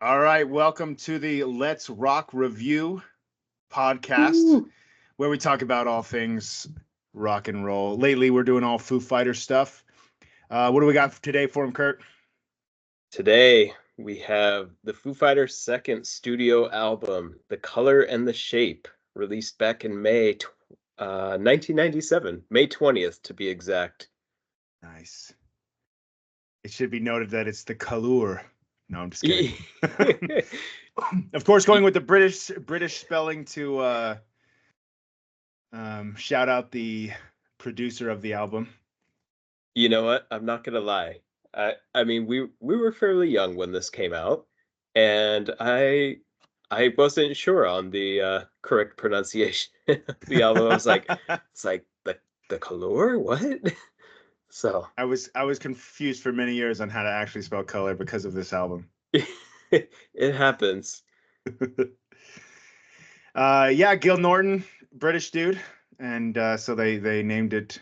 All right, welcome to the Let's Rock Review podcast, Ooh. where we talk about all things rock and roll. Lately, we're doing all Foo Fighters stuff. What do we got today for him, Kurt? Today we have the Foo Fighters' second studio album, The Color and the Shape, released back in May 1997, May 20th to be exact. Nice. It should be noted that it's the Colour. No, I'm just kidding. Of course, going with the British spelling to shout out the producer of the album. You know what? I'm not gonna lie. I mean, we were fairly young when this came out, and I wasn't sure on the correct pronunciation of the album. I was like, it's like the color, what? So I was confused for many years on how to actually spell color because of this album. it happens. Yeah, Gil Norton, British dude, and so they named it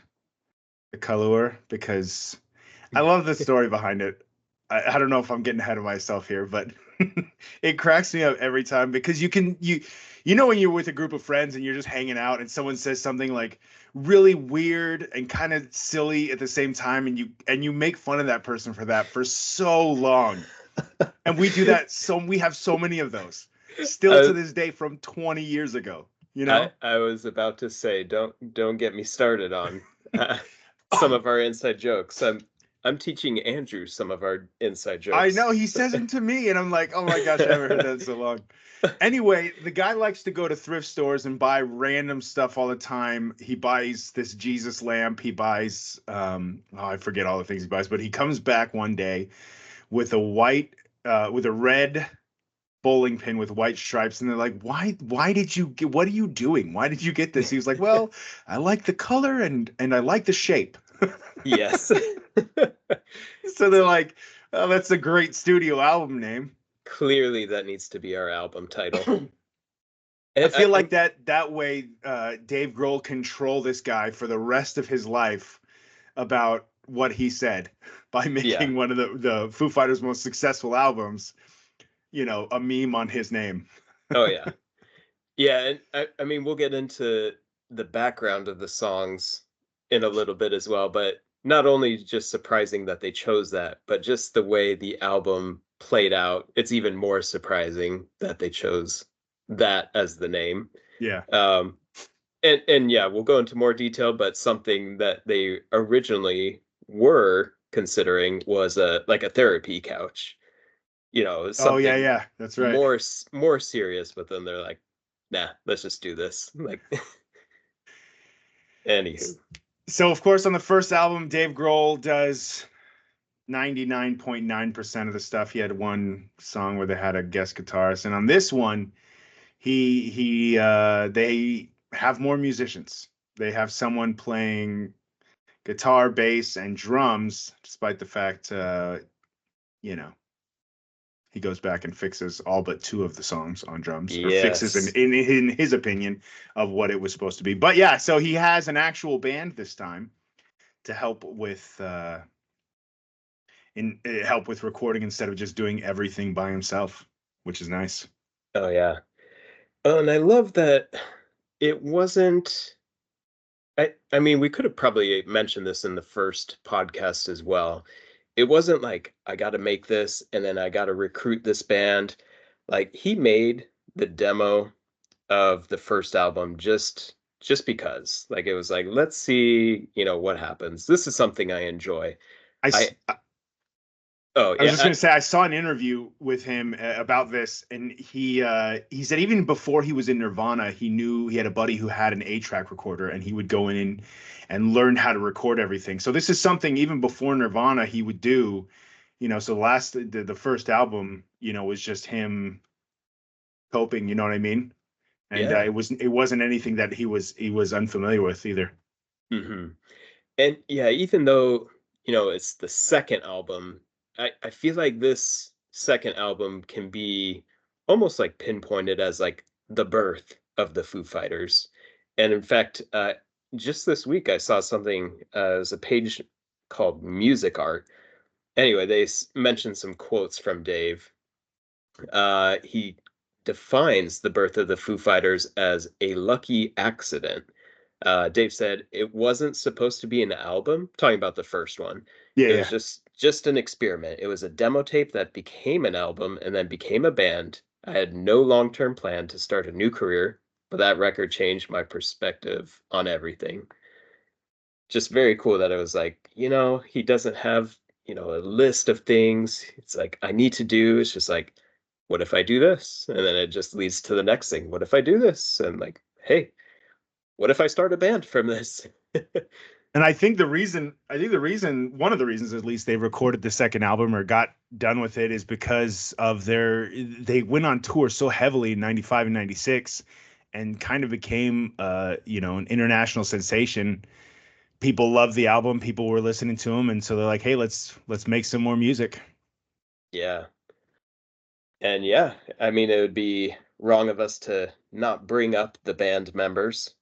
the Colour because I love the story behind it. I don't know if I'm getting ahead of myself here, but it cracks me up every time because you know when you're with a group of friends and you're just hanging out and someone says something like really weird and kind of silly at the same time and you make fun of that person for that for so long. And we do that we have so many of those still to this day from 20 years ago, you know? I was about to say, don't get me started on some of our inside jokes. I'm teaching Andrew some of our inside jokes. I know, he says them to me, and I'm like, oh my gosh, I haven't heard that in so long. Anyway, the guy likes to go to thrift stores and buy random stuff all the time. He buys this Jesus lamp. He buys, I forget all the things he buys, but he comes back one day with with a red bowling pin with white stripes, and they're like, why did you get, what are you doing? Why did you get this? He was like, well, I like the color and I like the shape. Yes. So they're like, oh, that's a great studio album name. Clearly that needs to be our album title. I feel like that way Dave Grohl control this guy for the rest of his life about what he said by making one of the Foo Fighters' most successful albums, a meme on his name. Oh yeah. Yeah, and I mean we'll get into the background of the songs in a little bit as well, but not only just surprising that they chose that, but just the way the album played out, it's even more surprising that they chose that as the name. Yeah. And yeah, we'll go into more detail, but something that they originally were considering was like a therapy couch. Oh Something yeah, that's right. more serious, but then they're like, nah, let's just do this. Like, anywho. So of course on the first album, Dave Grohl does 99.9% of the stuff. He had one song where they had a guest guitarist, and on this one, they have more musicians. They have someone playing guitar, bass, and drums, despite the fact, he goes back and fixes all but two of the songs on drums, or fixes Yes. in his opinion of what it was supposed to be. But yeah, so he has an actual band this time to help with help with recording instead of just doing everything by himself, which is nice. Oh yeah. Oh, and I love that it wasn't. I mean, we could have probably mentioned this in the first podcast as well. It wasn't like I got to make this and then I got to recruit this band. Like he made the demo of the first album just because. Like it was like, let's see, what happens. This is something I enjoy. I, I Oh I was yeah. just going to say I saw an interview with him about this, and he said even before he was in Nirvana, he knew he had a buddy who had an 8-track recorder, and he would go in and learn how to record everything. So this is something even before Nirvana he would do, So the first album, was just him coping. You know what I mean? And Yeah. it wasn't anything that he was unfamiliar with either. hmm And yeah, even though, it's the second album, I feel like this second album can be almost like pinpointed as like the birth of the Foo Fighters. And in fact, just this week I saw something, it was a page called Music Art. Anyway, they mentioned some quotes from Dave. He defines the birth of the Foo Fighters as a lucky accident. Dave said it wasn't supposed to be an album, talking about the first one. Yeah, It was yeah. just an experiment. It was a demo tape that became an album and then became a band. I had no long-term plan to start a new career, but that record changed my perspective on everything. Just very cool that it was like, he doesn't have, a list of things. It's like, I need to do. It's just like, what if I do this? And then it just leads to the next thing. What if I do this? And like, hey, what if I start a band from this? And one of the reasons at least they recorded the second album or got done with it is because of they went on tour so heavily in 95 and 96 and kind of became, an international sensation. People loved the album. People were listening to them. And so they're like, hey, let's make some more music. Yeah. And yeah, I mean, it would be wrong of us to not bring up the band members.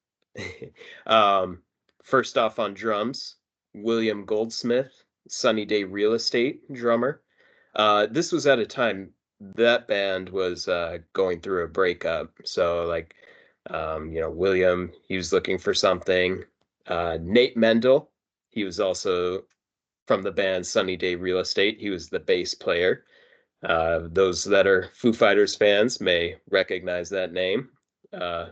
um, First off, on drums, William Goldsmith, Sunny Day Real Estate drummer. This was at a time that band was going through a breakup. So, like, William, he was looking for something. Nate Mendel, he was also from the band Sunny Day Real Estate. He was the bass player. Those that are Foo Fighters fans may recognize that name. Uh,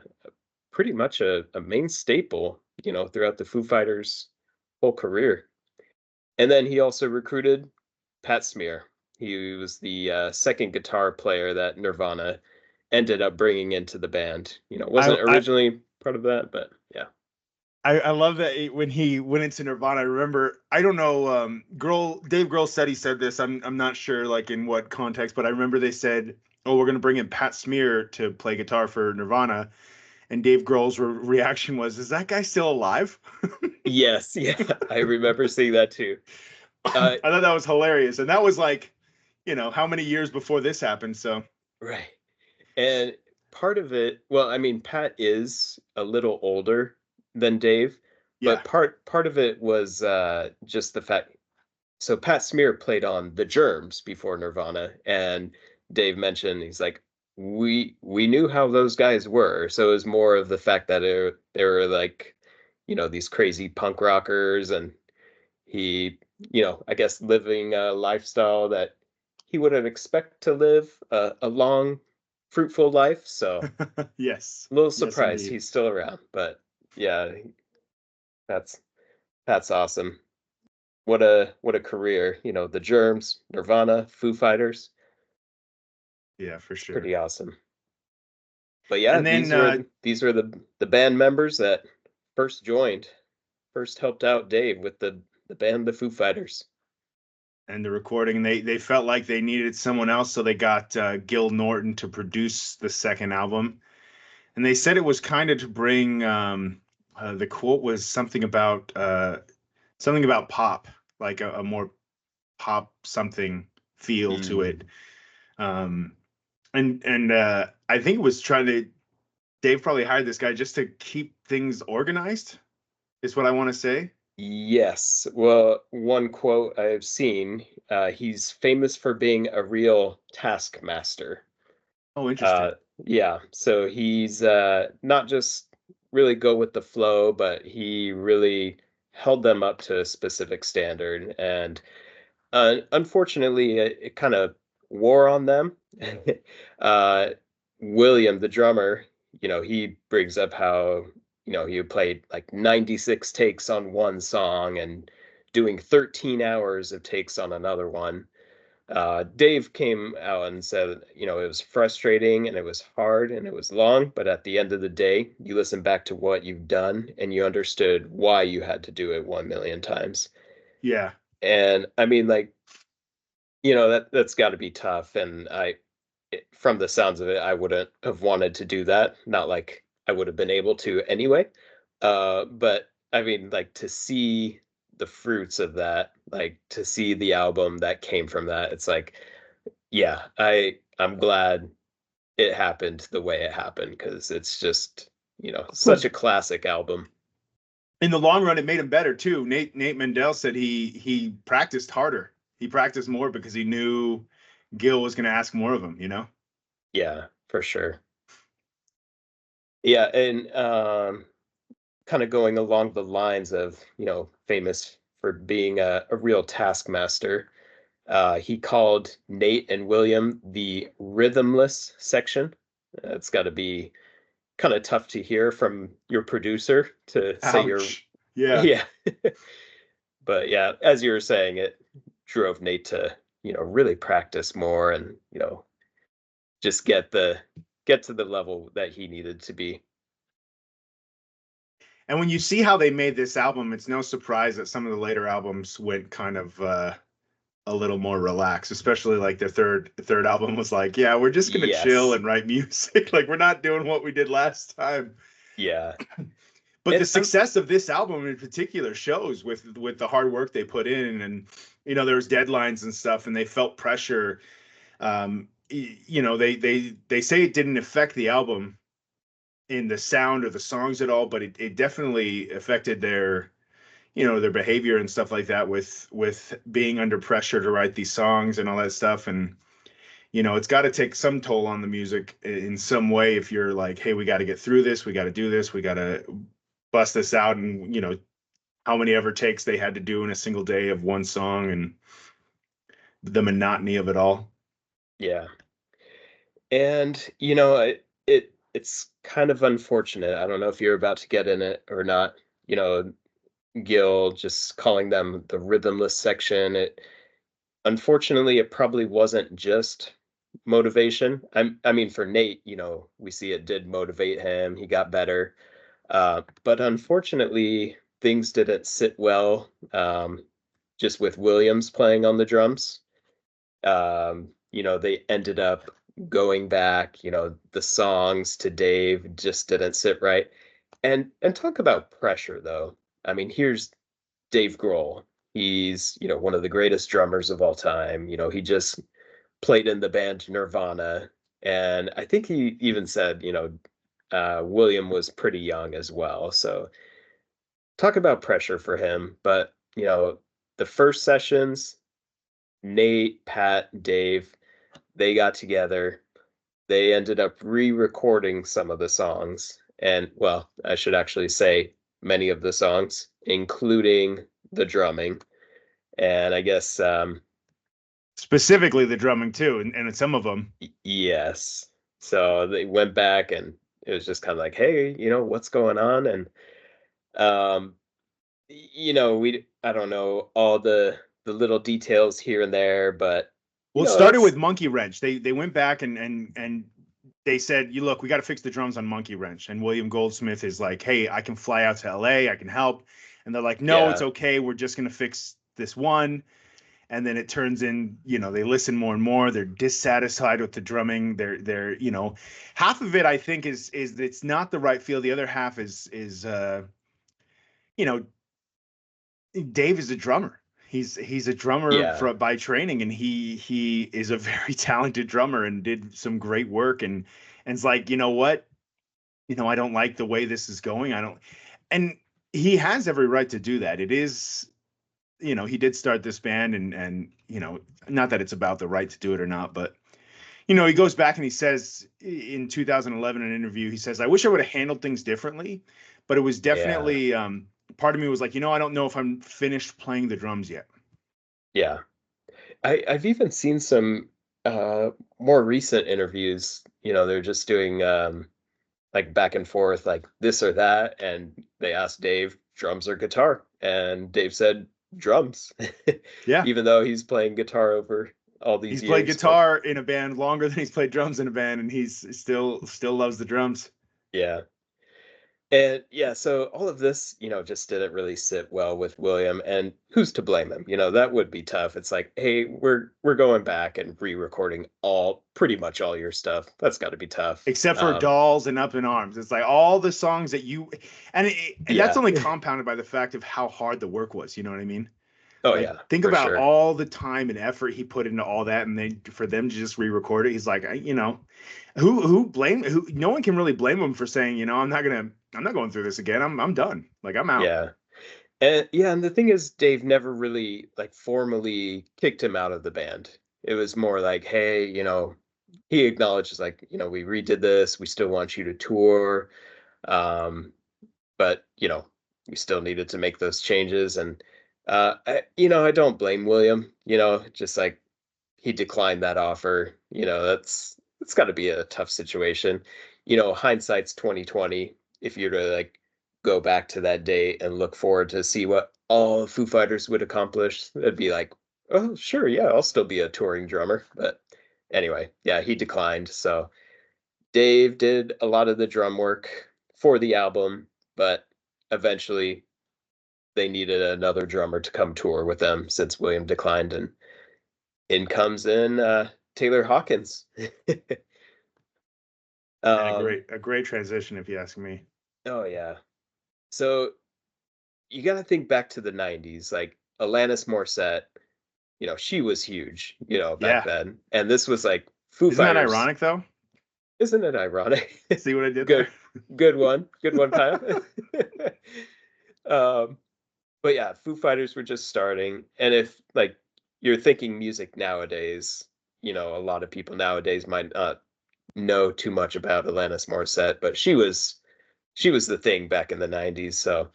Pretty much a main staple, throughout the Foo Fighters' whole career. And then he also recruited Pat Smear. He was the second guitar player that Nirvana ended up bringing into the band. Wasn't I originally part of that, but yeah. I love that when he went into Nirvana. I remember, I don't know, Dave Grohl said he said this. I'm not sure like in what context, but I remember they said, "Oh, we're gonna bring in Pat Smear to play guitar for Nirvana," and Dave Grohl's reaction was, "Is that guy still alive?" Yes, yeah, I remember seeing that too. I Uh, thought that was hilarious, and that was like, how many years before this happened? So right. And part of it, well, I mean, Pat is a little older than Dave, yeah, but part of it was just the fact. So Pat Smear played on the Germs before Nirvana, and Dave mentioned he's like, we knew how those guys were, so it was more of the fact that they were like, these crazy punk rockers, and he, I guess living a lifestyle that he wouldn't expect to live a long, fruitful life. So yes, a little yes, surprised indeed. he's still around, but yeah, that's that's awesome. What a career, the Germs, Nirvana, Foo Fighters, Yeah, for it's sure. pretty awesome. But yeah, And then these were the band members that first joined, first helped out Dave with the band the Foo Fighters. and the recording, they felt like they needed someone else, so they got Gil Norton to produce the second album. And they said it was kind of to bring the quote was something about pop, like a more pop something feel to it. Mm. um and I think it was trying to Dave probably hired this guy just to keep things organized, is what I want to say. Yes. Well, one quote I've seen, he's famous for being a real taskmaster. Oh, interesting. Uh, yeah, so he's not just really go with the flow, but he really held them up to a specific standard. And unfortunately, it kind of wore on them. uh, William, the drummer, he brings up how, he played like 96 takes on one song and doing 13 hours of takes on another one. Dave came out and said, it was frustrating and it was hard and it was long, but at the end of the day, you listen back to what you've done and you understood why you had to do it 1 million times. Yeah. And I mean, like, that's got to be tough. And from the sounds of it, I wouldn't have wanted to do that. Not like I would have been able to anyway. But I mean, like to see the fruits of that, like to see the album that came from that, it's like, yeah, I'm glad it happened the way it happened because it's just, such Well, a classic album. in the long run, it made him better too. Nate Mendel said he practiced harder. He practiced more because he knew Gil was going to ask more of him. Yeah, for sure. Yeah, and kind of going along the lines of, famous for being a real taskmaster. He called Nate and William the rhythmless section. That's got to be kind of tough to hear from your producer to say you're, Ouch. Yeah. yeah. But yeah, as you were saying, it drove Nate to, really practice more and, just get to the level that he needed to be. And when you see how they made this album, it's no surprise that some of the later albums went kind of a little more relaxed, especially like the third album was like, yeah, we're just gonna chill Yes. and write music. Like we're not doing what we did last time. Yeah. But the And success of this album in particular shows with the hard work they put in, and there was deadlines and stuff, and they felt pressure. They say it didn't affect the album in the sound or the songs at all, but it definitely affected their behavior and stuff like that with being under pressure to write these songs and all that stuff. And it's got to take some toll on the music in some way if you're like, hey, we got to get through this, we got to do this, we got to bust this out. And how many ever takes they had to do in a single day of one song, and the monotony of it all. yeah. And it's kind of unfortunate. I don't know if you're about to get in it or not. You know, Gil just calling them the rhythmless section. Unfortunately, it probably wasn't just motivation. I mean, for Nate, we see it did motivate him. He got better. But unfortunately, things didn't sit well. Just with Williams playing on the drums. They ended up going back. The songs to Dave just didn't sit right. And talk about pressure, though. I mean, here's Dave Grohl. He's, one of the greatest drummers of all time. He just played in the band Nirvana. And I think he even said, William was pretty young as well. So talk about pressure for him. But, the first sessions, Nate, Pat, Dave, they got together. They ended up re-recording some of the songs. And, well, I should actually say many of the songs, including the drumming. And I guess, Specifically the drumming too, and some of them. yes. So they went back and it was just kind of like, hey, what's going on? And, um, I don't know all the little details here and there, but, Well, it started it's, with Monkey Wrench. They went back and they said, "You look, we got to fix the drums on Monkey Wrench." And William Goldsmith is like, "Hey, I can fly out to LA. I can help." And they're like, "No, it's yeah, okay. We're just gonna fix this one." And then it turns in, they listen more and more. They're dissatisfied with the drumming. They're half of it I think is it's not the right feel. The other half is you know, Dave is a drummer. He's a drummer yeah, by training, and he is a very talented drummer and did some great work. And it's like, you know what? I don't like the way this is going. I don't, and he has every right to do that. It is, he did start this band, and not that it's about the right to do it or not, but he goes back and he says in 2011 in an interview, he says, "I wish I would have handled things differently, but it was yeah, definitely part of me was like, I don't know if I'm finished playing the drums yet." yeah. I've even seen some more recent interviews. They're just doing like back and forth, like this or that, and they asked Dave, drums or guitar, and Dave said drums, Yeah, even though he's playing guitar over all these he's played years. But guitar in a band longer than he's played drums in a band, and he's still loves the drums. yeah. And yeah, so all of this, just didn't really sit well with William, and who's to blame him? That would be tough. It's like, hey, we're going back and re-recording pretty much all your stuff. That's got to be tough. Except for Dolls and Up in Arms. It's like all the songs that and that's Yeah. only compounded by the fact of how hard the work was. You know what I mean? Oh Like, yeah, think for about sure. all the time and effort he put into all that, and then for them to just re-record it, he's like, who no one can really blame him for saying, I'm not going through this again. I'm done. Like, I'm out. Yeah. And yeah, and the thing is, Dave never really like formally kicked him out of the band. It was more like, hey, he acknowledges like, we redid this, we still want you to tour, um, but we still needed to make those changes. And I don't blame William. Just like he declined that offer. It's got to be a tough situation. Hindsight's 2020. If you're to like go back to that date and look forward to see what all Foo Fighters would accomplish, it'd be like, oh sure, yeah, I'll still be a touring drummer. But anyway, yeah, he declined. So Dave did a lot of the drum work for the album, but eventually they needed another drummer to come tour with them since William declined, and in comes in Taylor Hawkins. And um, a great transition, if you ask me. oh yeah. So you got to think back to the '90s, like Alanis Morissette. She was huge, back Yeah. then, and this was like Foo Isn't that Fighters. ironic though? Isn't it ironic? See what I did there? good, good one, Kyle. um, but yeah, Foo Fighters were just starting, and if like you're thinking music nowadays, a lot of people nowadays might not know too much about Alanis Morissette, but she was the thing back in the '90s. So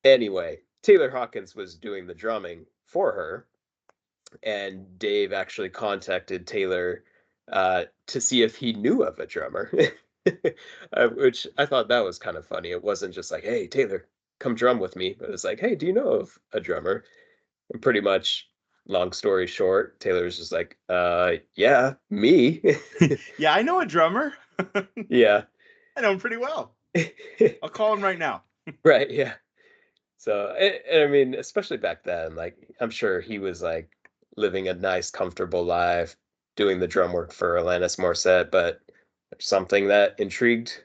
anyway, Taylor Hawkins was doing the drumming for her, and Dave actually contacted Taylor to see if he knew of a drummer, which I thought that was kind of funny. It wasn't just like, "Hey, Taylor, come drum with me," but it was like, "Hey, do you know of a drummer?" And pretty much, long story short, Taylor's just like, yeah, me." Yeah, I know a drummer. Yeah. I know him pretty well. I'll call him right now. Right, yeah. So, and I mean, especially back then, like, I'm sure he was like living a nice, comfortable life, doing the drum work for Alanis Morissette, but something that intrigued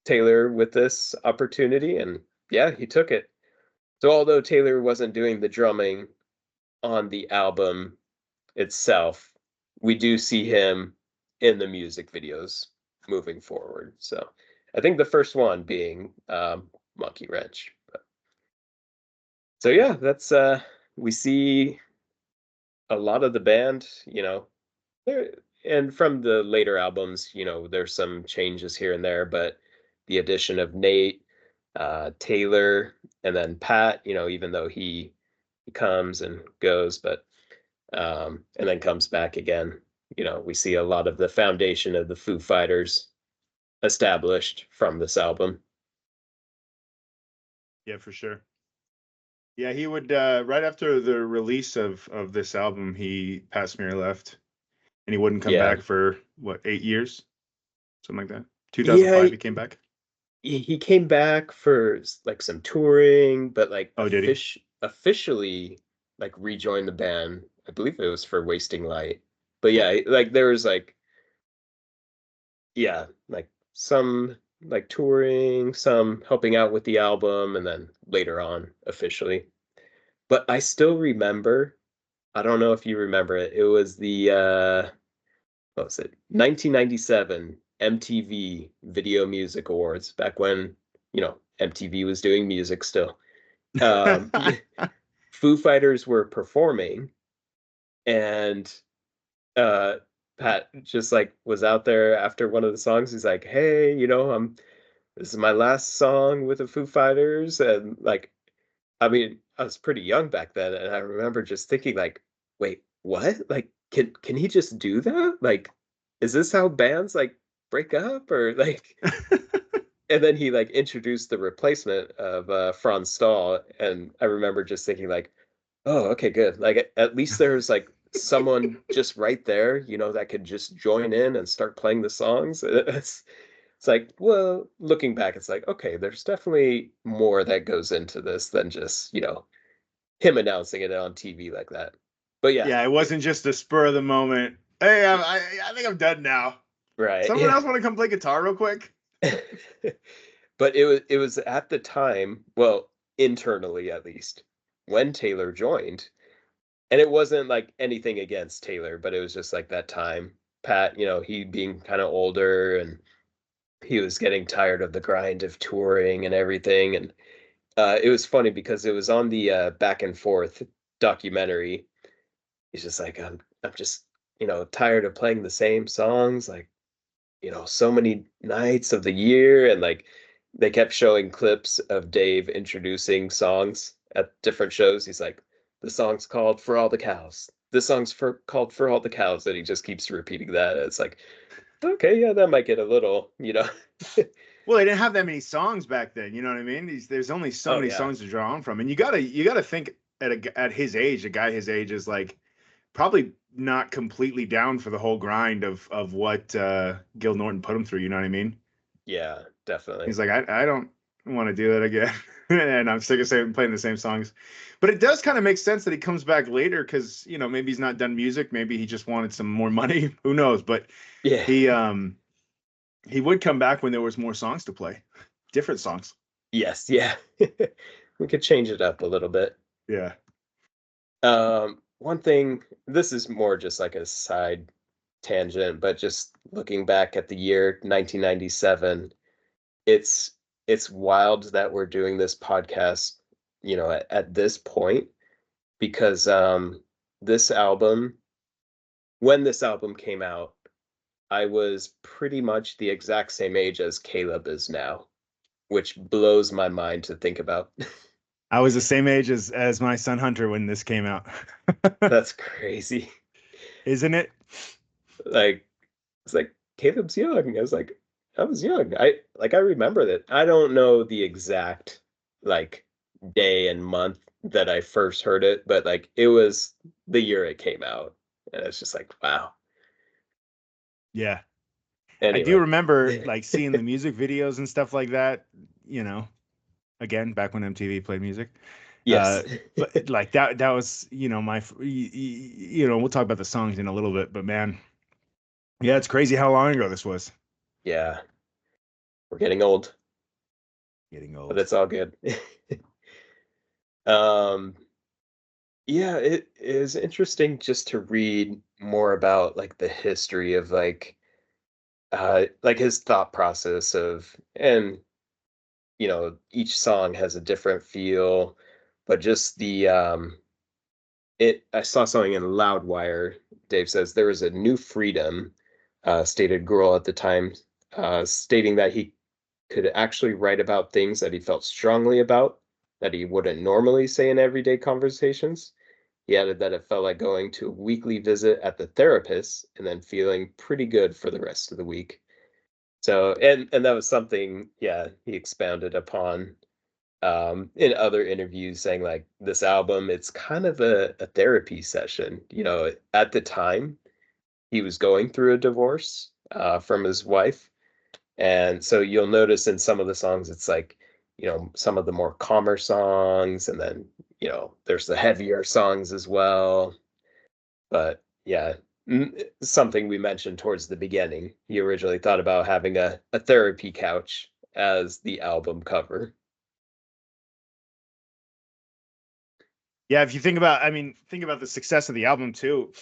Taylor with this opportunity, and yeah, he took it. So, although Taylor wasn't doing the drumming on the album itself, we do see him in the music videos moving forward. So, I think the first one being Monkey Wrench. So yeah, that's we see a lot of the band, there, and from the later albums, there's some changes here and there, but the addition of Nate, Taylor, and then Pat, even though he comes and goes, but and then comes back again, we see a lot of the foundation of the Foo Fighters established from this album. Yeah, for sure. Yeah, he would right after the release of this album, Pat Smear left, and he wouldn't come Yeah. back for what, 8 years, something like that. Yeah, 2005, he came back. he came back for like some touring, but like Oh, did he? officially like rejoined the band. I believe it was for Wasting Light. But yeah, like there was like, yeah, like some like touring, some helping out with the album, and then later on officially. But I still remember, I don't know if you remember it. It was the what was it? 1997 MTV Video Music Awards, back when, MTV was doing music still. Um, Foo Fighters were performing, and uh, Pat just like was out there after one of the songs. He's like, "Hey, this is my last song with the Foo Fighters," and like, I mean, I was pretty young back then, and I remember just thinking like, "Wait, what? Like, can he just do that? Like, is this how bands like break up or like?" And then he like introduced the replacement of Franz Stahl, and I remember just thinking like, "Oh, okay, good. Like at least there's like someone just right there, that could just join in and start playing the songs." It's like, well, looking back, it's like, okay, there's definitely more that goes into this than just, him announcing it on TV like that. But yeah, Yeah, it wasn't just a spur of the moment. Hey, I think I'm done now. right, Someone yeah. else want to come play guitar real quick? But it was at the time, well, internally at least, when Taylor joined, and it wasn't like anything against Taylor, but it was just like that time. Pat, he being kind of older, and he was getting tired of the grind of touring and everything. And it was funny because it was on the Back and Forth documentary. He's just like, I'm just tired of playing the same songs, like, so many nights of the year. And like they kept showing clips of Dave introducing songs at different shows. He's like, the song's called For All the Cows. This song's called For All the Cows. And he just keeps repeating that. It's like, okay, yeah, that might get a little. Well, they didn't have that many songs back then. You know what I mean? There's only so Oh many yeah. songs to draw on from, and you gotta think at his age, a guy his age is like probably not completely down for the whole grind of what Gil Norton put him through. You know what I mean? Yeah, definitely. He's like, I don't want to do that again, and I'm sick of playing the same songs. But it does kind of make sense that he comes back later because maybe he's not done music, maybe he just wanted some more money. Who knows? But Yeah. he would come back when there was more songs to play, different songs. Yes, yeah. We could change it up a little bit. Yeah. One thing, this is more just like a side tangent, but just looking back at the year 1997, it's it's wild that we're doing this podcast, at this point, because this album, when this album came out, I was pretty much the exact same age as Caleb is now, which blows my mind to think about. I was the same age as my son Hunter when this came out. That's crazy. Isn't it? Like, it's like Caleb's young. I was like, I was young. I remember that. I don't know the exact like day and month that I first heard it, but like it was the year it came out. And it's just like, wow. Yeah. I do Anyway. remember like seeing the music videos and stuff like that, you know, again, back when MTV played music. Yes. But like that was, we'll talk about the songs in a little bit, but man, yeah, it's crazy how long ago this was. Yeah. We're getting old, Getting but old. it's all good. Um, yeah, it is interesting just to read more about like the history of like his thought process of, and each song has a different feel, but just I saw something in Loudwire. Dave says there was a new freedom, stated Grohl at the time, stating that he could actually write about things that he felt strongly about that he wouldn't normally say in everyday conversations. He added that it felt like going to a weekly visit at the therapist and then feeling pretty good for the rest of the week. So, and that was something, yeah, he expounded upon in other interviews, saying like this album, it's kind of a therapy session. At the time he was going through a divorce from his wife, and so you'll notice in some of the songs it's like, some of the more calmer songs, and then there's the heavier songs as well. But yeah, something we mentioned towards the beginning, he originally thought about having a therapy couch as the album cover. Yeah, if you think about the success of the album too,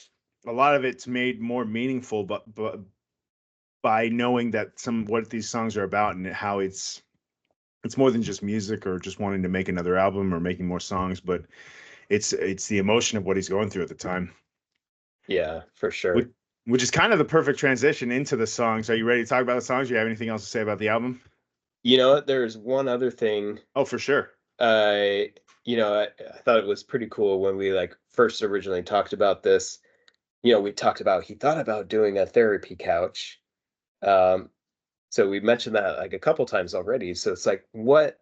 a lot of it's made more meaningful, but by knowing that some what these songs are about and how it's more than just music or just wanting to make another album or making more songs, but it's the emotion of what he's going through at the time, Yeah, for which, sure. which is kind of the perfect transition into the songs. Are you ready to talk about the songs? Do you have anything else to say about the album? You know what? There's one other thing. Oh, for sure. I, I thought it was pretty cool when we like first originally talked about this. We talked about he thought about doing a therapy couch. Um, so we mentioned that like a couple times already. So it's like, what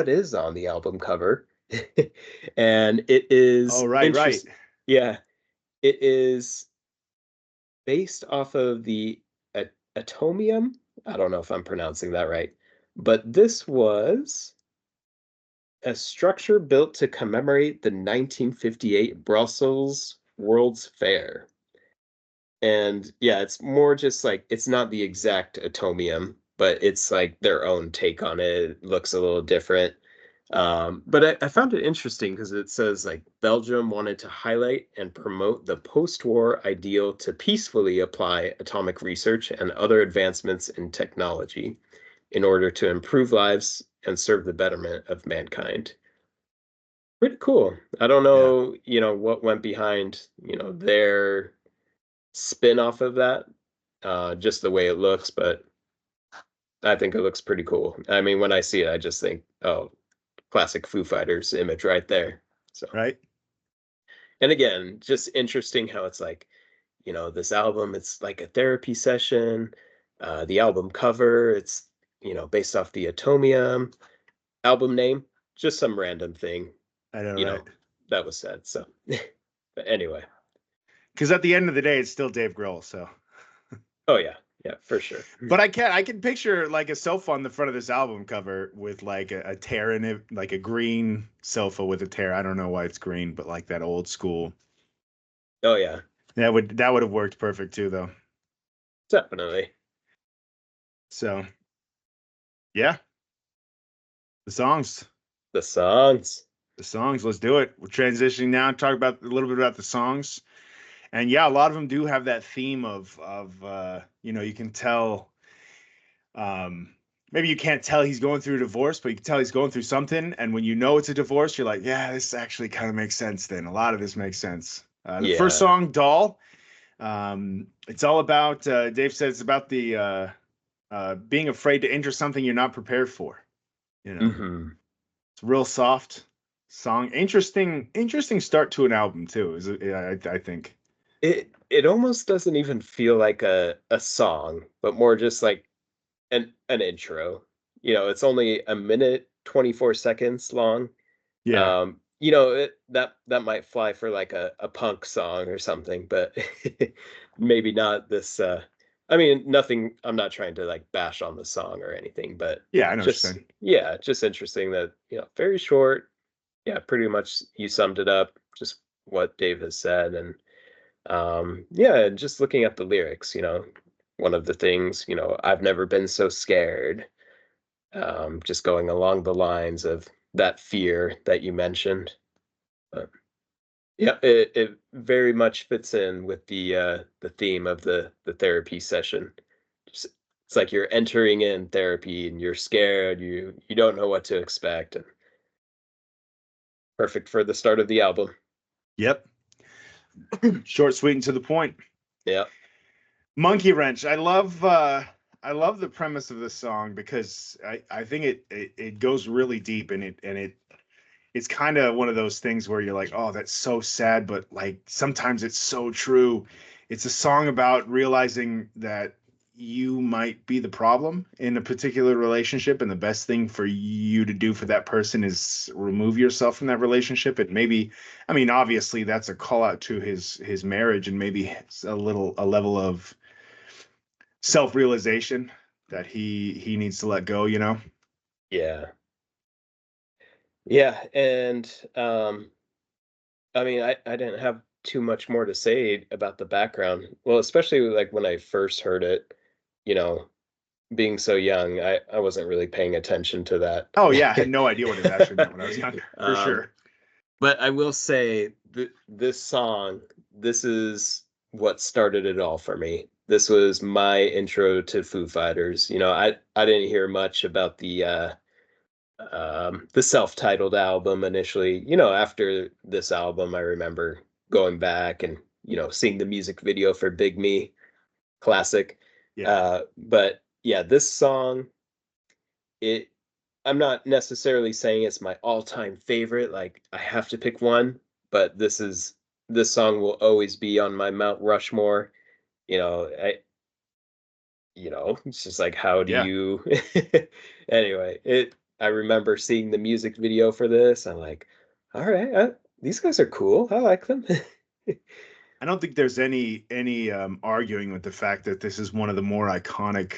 is on the album cover? And it Oh, is right, right. interest. Yeah, it is based off of the atomium. I don't know if I'm pronouncing that right, but this was a structure built to commemorate the 1958 Brussels World's Fair. And yeah, it's more just like it's not the exact atomium, but it's like their own take on it. It looks a little different. But I found it interesting because it says like Belgium wanted to highlight and promote the post-war ideal to peacefully apply atomic research and other advancements in technology in order to improve lives and serve the betterment of mankind. Pretty cool. I don't Yeah. know, what went behind, their spin off of that, just the way it looks, but I think it looks pretty cool. I mean, when I see it, I just think, oh, classic Foo Fighters image right there. So, right? and again, just interesting how it's like, this album, it's like a therapy session. The album cover, it's, based off the Atomium album name, just some random thing, I know, you right? know, that was said. So, but anyway, Because at the end of the day, it's still Dave Grohl. So, oh yeah, yeah, for sure. but I can picture like a sofa on the front of this album cover with like a tear in it, like a green sofa with a tear. I don't know why it's green, but like that old school. Oh yeah, That would have worked perfect too, though. definitely. So yeah, the songs, The songs. the songs. Let's do it. We're transitioning now. Talk about a little bit about the songs, and yeah, a lot of them do have that theme of you can tell. Maybe you can't tell he's going through a divorce, but you can tell he's going through something. And when you know it's a divorce, you're like, yeah, this actually kind of makes sense. Then a lot of this makes sense. The first Yeah. song, "Doll," it's all about. Dave said it's about the being afraid to enter something you're not prepared for. You know, Hmm. it's a real soft song. Interesting start to an album too. I think. It almost doesn't even feel like a song, but more just like an intro. It's only a minute 24 seconds long. Yeah, That might fly for like a punk song or something, but maybe not this. I mean, nothing. I'm not trying to like bash on the song or anything, but yeah, I know what you're just saying. yeah, just interesting that very short. Yeah, pretty much you summed it up. Just what Dave has said, and yeah, just looking at the lyrics. One of the things, I've never been so scared. Just going along the lines of that fear that you mentioned. But yeah, it very much fits in with the theme of the therapy session. Just, it's like you're entering in therapy and you're scared, you don't know what to expect. And perfect for the start of the album. Yep, short, sweet, and to the point. Yeah. Monkey Wrench. I love the premise of this song because I think it goes really deep and it's kind of one of those things where you're like, oh, that's so sad, but like sometimes it's so true. It's a song about realizing that you might be the problem in a particular relationship, and the best thing for you to do for that person is remove yourself from that relationship. And maybe, I mean, obviously that's a call out to his marriage, and maybe a level of self-realization that he needs to let go, you know? Yeah. Yeah. And I mean, I didn't have too much more to say about the background. Well, especially like when I first heard it, you know, being so young, I wasn't really paying attention to Oh yeah, I had no idea what it actually meant that. when I was younger, for um, sure. but I will say this song, this is what started it all for me. This was my intro to Foo Fighters. I didn't hear much about the self-titled album initially. After this album, I remember going back and seeing the music video for Big Me, classic. Yeah. But yeah, this song, it I'm not necessarily saying it's my all-time favorite, like I have to pick one, but this song will always be on my Mount Rushmore. It's just like, how do Yeah. you anyway, I remember seeing the music video for this. I'm like, all right, these guys are cool. I like them. I don't think there's any arguing with the fact that this is one of the more iconic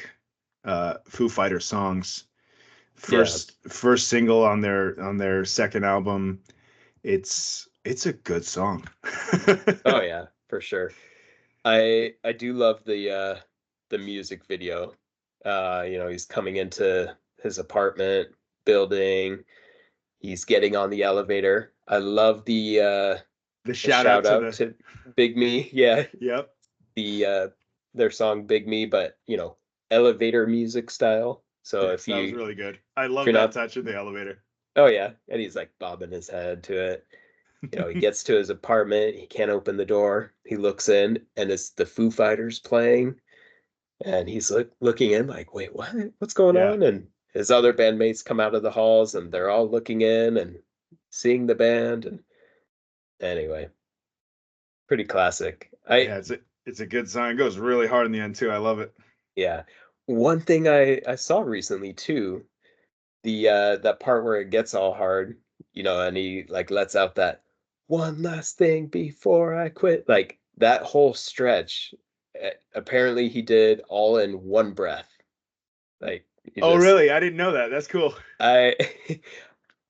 Foo Fighter songs. Yeah. First single on their second album. It's a good song. Oh yeah, for sure. I do love the music video. He's coming into his apartment building. He's getting on the elevator. I love The the shout out shout to out the to Big Me. Yeah, Yep. the their song Big Me, but elevator music style. So Yes, that was really good. I if love you're that not touch in the elevator. oh yeah, and he's like bobbing his head to it. He gets to his apartment, he can't open the door. He looks in and it's the Foo Fighters playing. And he's looking in like, wait, what? What's going Yeah. on? And his other bandmates come out of the halls and they're all looking in and seeing the band. And anyway, pretty classic. Yeah, it's a good song. It goes really hard in the end too. I love it. Yeah. One thing I saw recently too, the that part where it gets all hard, and he like lets out that one last thing before I quit. Like that whole stretch, apparently he did all in one breath. Like he Oh, just really? I didn't know that. That's cool. I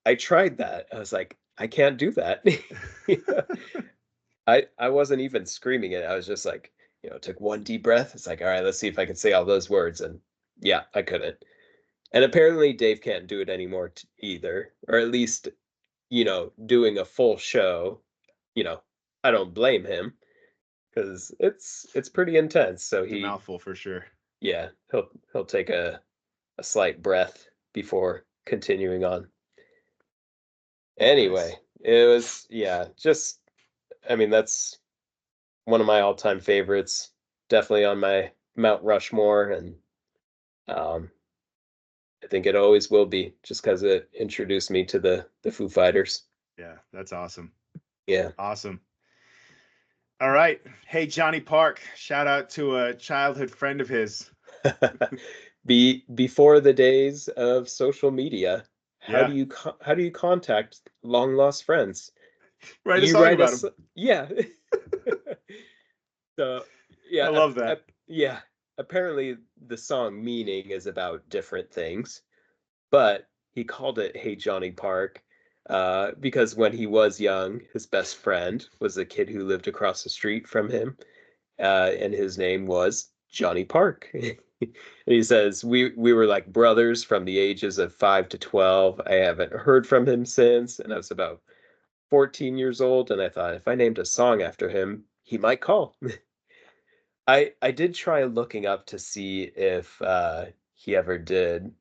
I tried that. I was like, I can't do that. You know? I wasn't even screaming it. I was just like, took one deep breath. It's like, all right, let's see if I can say all those words. And yeah, I couldn't. And apparently Dave can't do it anymore either, or at least, doing a full show. You know, I don't blame him because it's pretty intense. So It's a mouthful for sure. yeah, he'll take a slight breath before continuing on. Nice. Anyway, it was, yeah, just, I mean, that's one of my all-time favorites. Definitely on my Mount Rushmore, and um, I think it always will be, just because it introduced me to the Foo Fighters. Yeah, that's awesome. Yeah. Awesome. All right. Hey, Johnny Park. Shout out to a childhood friend of his. Before the days of social media, Yeah. how do you contact long lost friends? Write a You song write about us, him. yeah. So I yeah, love that. yeah. Apparently, the song meaning is about different things, but he called it "Hey Johnny Park" because when he was young, his best friend was a kid who lived across the street from him, and his name was Johnny Park. And he says we were like brothers from the ages of 5 to 12. I haven't heard from him since, and I was about 14 years old, and I thought if I named a song after him, he might call. I did try looking up to see if he ever did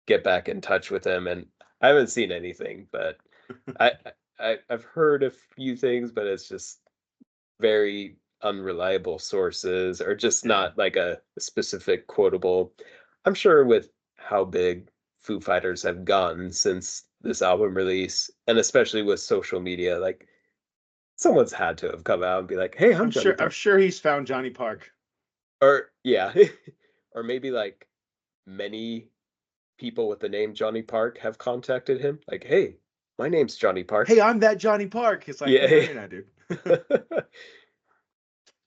get back in touch with him, and I haven't seen anything, but I, I've heard a few things, but it's just very unreliable sources or just Yeah. not like a specific quotable. I'm sure with how big Foo Fighters have gotten since this album release, and especially with social media, like someone's had to have come out and be like, "Hey, I'm I'm Johnny sure I'm Park." sure he's found Johnny Park. Or yeah, or maybe like many people with the name Johnny Park have contacted him, like, "Hey, my name's Johnny Park." Hey, I'm that Johnny Park. It's like, no, Yeah, you're not, dude.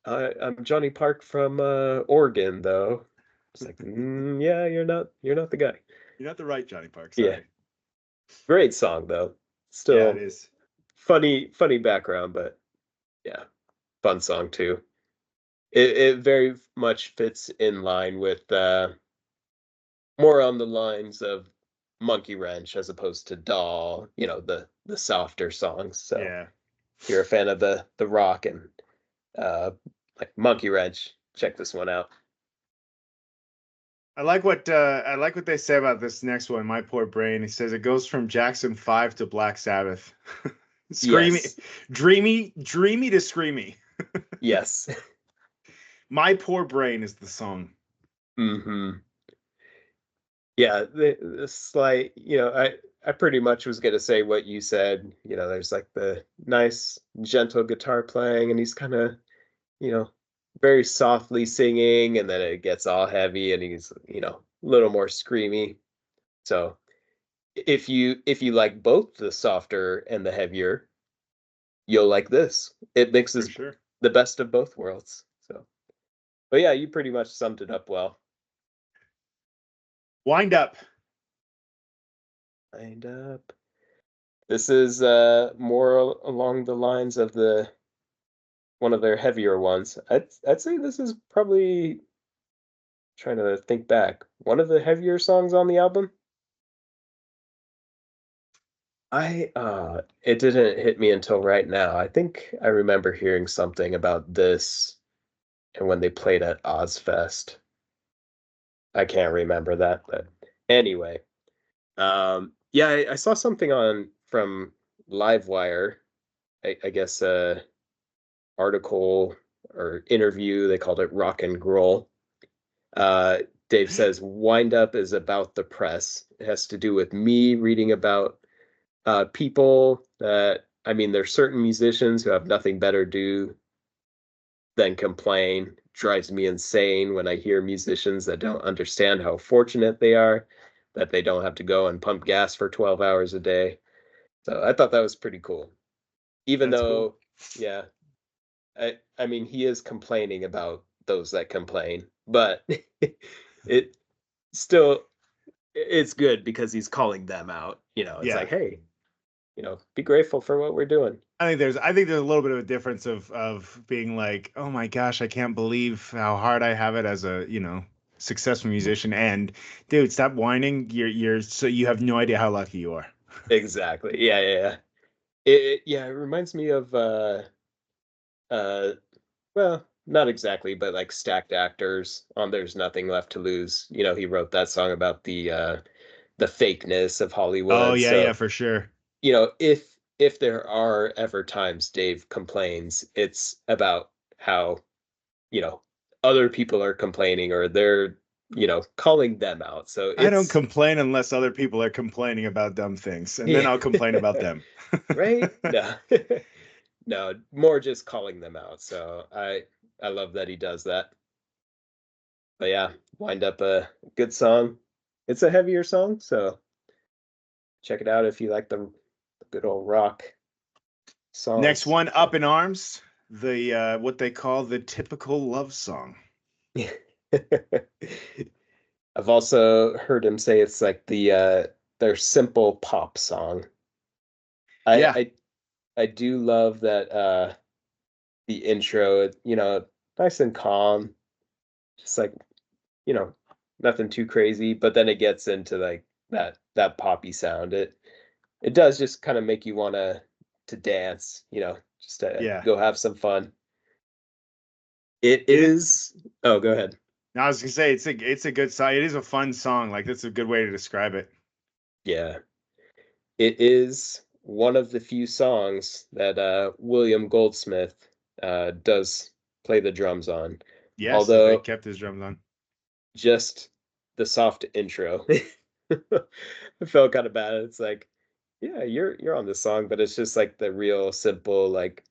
I'm Johnny Park from Oregon, though. It's like, yeah, you're not the guy. You're not the right Johnny Park. Yeah, Sorry. great song though. Yeah, it Still is. funny background, but yeah, fun song too. It very much fits in line with more on the lines of Monkey Wrench as opposed to Doll, the softer songs. So Yeah. if you're a fan of the rock and uh like Monkey Wrench, check this one out. I like what they say about this next one, My Poor Brain. He says it goes from Jackson 5 to Black Sabbath. Screamy, Yes. dreamy to screamy. Yes. My Poor Brain is the song. Hmm. Yeah, the slight, I pretty much was gonna say what you said. There's like the nice, gentle guitar playing, and he's kind of, you know, very softly singing, and then it gets all heavy, and he's, a little more screamy. So if you like both the softer and the heavier, you'll like this. It For mixes sure. the best of both worlds. So, but yeah, you pretty much summed it up well. Wind Up. Lined up. This is more along the lines of the one of their heavier ones. I'd say this is probably trying to think back. One of the heavier songs on the album. I it didn't hit me until right now. I think I remember hearing something about this and when they played at Ozfest. I can't remember that, but anyway. Yeah, I saw something on from Livewire I guess article or interview. They called it Rock and Roll. Uh, Dave says, "Wind Up is about the press. It has to do with me reading about people that, I mean, there's certain musicians who have nothing better to do than complain. Drives me insane when I hear musicians that don't understand how fortunate they are, that they don't have to go and pump gas for 12 hours a day." So I thought that was pretty cool. Even That's cool. though, yeah, I mean, he is complaining about those that complain, but it still it's good because he's calling them out. It's Yeah. like, hey, be grateful for what we're doing. I think there's a little bit of a difference of being like, oh my gosh, I can't believe how hard I have it as a, successful musician. And dude, stop whining. You're so you have no idea how lucky you are. Exactly. Yeah, yeah, yeah. It reminds me of uh well, not exactly, but like Stacked Actors on There's Nothing Left to Lose. He wrote that song about the fakeness of Oh Hollywood. yeah, yeah, So, for sure. if there are ever times Dave complains, it's about how, you know, other people are complaining or they're, calling them out. So I don't it's complain unless other people are complaining about dumb things, and then yeah. I'll complain about them. Right? No. No, more just calling them out. So I love that he does that. But yeah, Wind Up a good song. It's a heavier song, so check it out if you like the good old rock Next songs. one, Up in Arms, the what they call the typical love song. I've also heard him say it's like their simple pop song. I Yeah, I I do love that the intro, nice and calm, just like, you know, nothing too crazy, but then it gets into like that poppy sound. It does just kind of make you want to dance, just to yeah. go have some fun. It It is. is Oh, go ahead. No, I was gonna say it's a good song. It is a fun song. Like that's a good way to describe it. Yeah. It is one of the few songs that William Goldsmith does play the drums on. Yes, they Although kept his drums on. just the soft intro. I felt kind of bad. It's like, yeah, you're on the song, but it's just like the real simple, like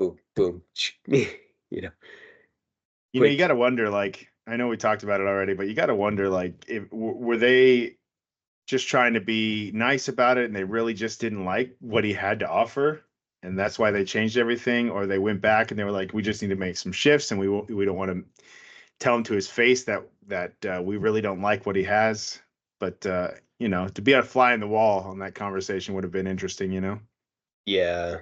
boom, boom, you know, You got quick. to wonder. Like I know we talked about it already, but you got to wonder. Like, if were they just trying to be nice about it, and they really just didn't like what he had to offer, and that's why they changed everything, or they went back and they were like, we just need to make some shifts, and we don't want to tell him to his face that we really don't like what he has. But to be a fly in the wall on that conversation would have been interesting. Yeah.